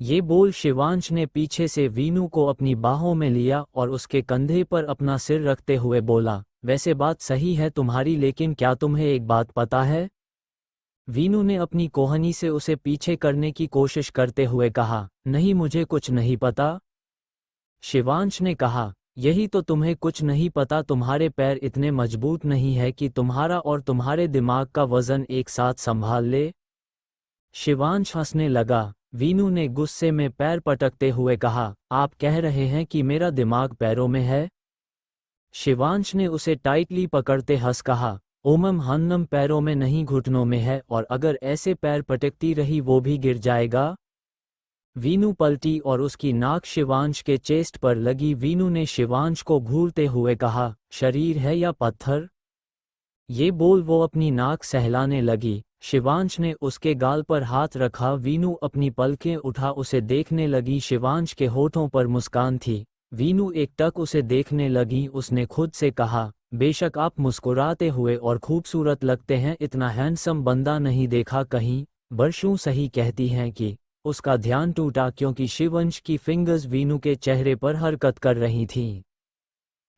Speaker 2: ये बोल शिवांश ने पीछे से वीनू को अपनी बाहों में लिया और उसके कंधे पर अपना सिर रखते हुए बोला, वैसे बात सही है तुम्हारी, लेकिन क्या तुम्हें एक बात पता है? वीनू ने अपनी कोहनी से उसे पीछे करने की कोशिश करते हुए कहा, नहीं मुझे कुछ नहीं पता। शिवांश ने कहा, यही तो तुम्हें कुछ नहीं पता, तुम्हारे पैर इतने मजबूत नहीं है कि तुम्हारा और तुम्हारे दिमाग का वजन एक साथ संभाल ले। शिवांश हंसने लगा। वीनू ने गुस्से में पैर पटकते हुए कहा, आप कह रहे हैं कि मेरा दिमाग पैरों में है? शिवांश ने उसे टाइटली पकड़ते हंस कहा, ओमम हन्नम पैरों में नहीं घुटनों में है, और अगर ऐसे पैर पटकती रही वो भी गिर जाएगा। वीनू पलटी और उसकी नाक शिवांश के चेस्ट पर लगी। वीनू ने शिवांश को घूरते हुए कहा, शरीर है या पत्थर? ये बोल वो अपनी नाक सहलाने लगी। शिवांश ने उसके गाल पर हाथ रखा। वीनू अपनी पलकें उठा उसे देखने लगी। शिवांश के होठों पर मुस्कान थी। वीनू एकटक उसे देखने लगी। उसने खुद से कहा, बेशक आप मुस्कुराते हुए और खूबसूरत लगते हैं, इतना हैंडसम बंदा नहीं देखा कहीं। बरशू सही कहती हैं कि उसका ध्यान टूटा क्योंकि शिवांश की फिंगर्स वीनू के चेहरे पर हरकत कर रही थीं।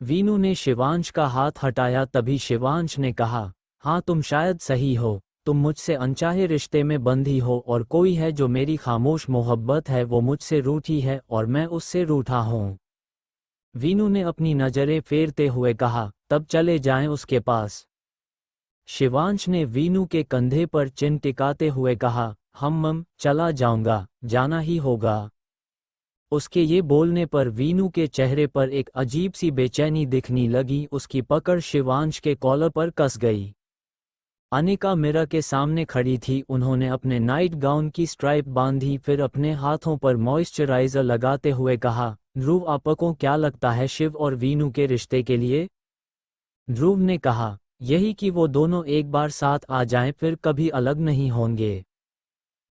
Speaker 2: वीनू ने शिवांश का हाथ हटाया। तभी शिवांश ने कहा, हाँ तुम शायद सही हो, तुम मुझसे अनचाहे रिश्ते में बंधी हो और कोई है जो मेरी खामोश मोहब्बत है वो मुझसे रूठी है और मैं उससे रूठा हूँ। वीनू ने अपनी नज़रें फेरते हुए कहा, तब चले जाएं उसके पास। शिवांश ने वीनू के कंधे पर चिन टिकाते हुए कहा, चला जाऊंगा, जाना ही होगा। उसके ये बोलने पर वीनू के चेहरे पर एक अजीब सी बेचैनी दिखने लगी। उसकी पकड़ शिवांश के कॉलर पर कस गई। अनिका मिरर के सामने खड़ी थी। उन्होंने अपने नाइट गाउन की स्ट्राइप बांधी, फिर अपने हाथों पर मॉइस्चराइजर लगाते हुए कहा, ध्रुव आपको क्या लगता है शिव और वीनू के रिश्ते के लिए? ध्रुव ने कहा, यही कि वो दोनों एक बार साथ आ जाएं, फिर कभी अलग नहीं होंगे।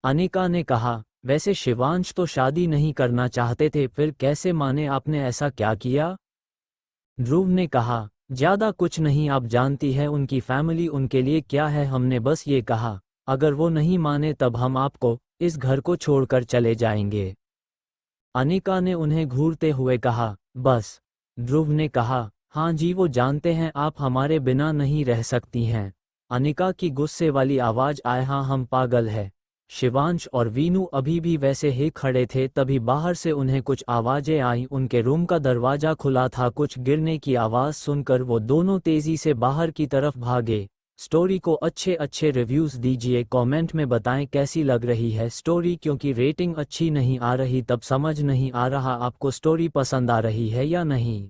Speaker 2: अनिका ने कहा, वैसे शिवांश तो शादी नहीं करना चाहते थे, फिर कैसे माने, आपने ऐसा क्या किया? ध्रुव ने कहा, ज्यादा कुछ नहीं, आप जानती है उनकी फैमिली उनके लिए क्या है, हमने बस ये कहा अगर वो नहीं माने तब हम आपको इस घर को छोड़कर चले जाएंगे। अनिका ने उन्हें घूरते हुए कहा, बस। ध्रुव ने कहा, हाँ जी वो जानते हैं आप हमारे बिना नहीं रह सकती हैं। अनिका की गुस्से वाली आवाज आए, हाँ हम पागल है। शिवांश और वीनू अभी भी वैसे ही खड़े थे, तभी बाहर से उन्हें कुछ आवाजें आईं। उनके रूम का दरवाजा खुला था। कुछ गिरने की आवाज़ सुनकर वो दोनों तेज़ी से बाहर की तरफ भागे। स्टोरी को अच्छे अच्छे रिव्यूज़ दीजिए, कमेंट में बताएं कैसी लग रही है स्टोरी, क्योंकि रेटिंग अच्छी नहीं आ रही तब समझ नहीं आ रहा आपको स्टोरी पसंद आ रही है या नहीं।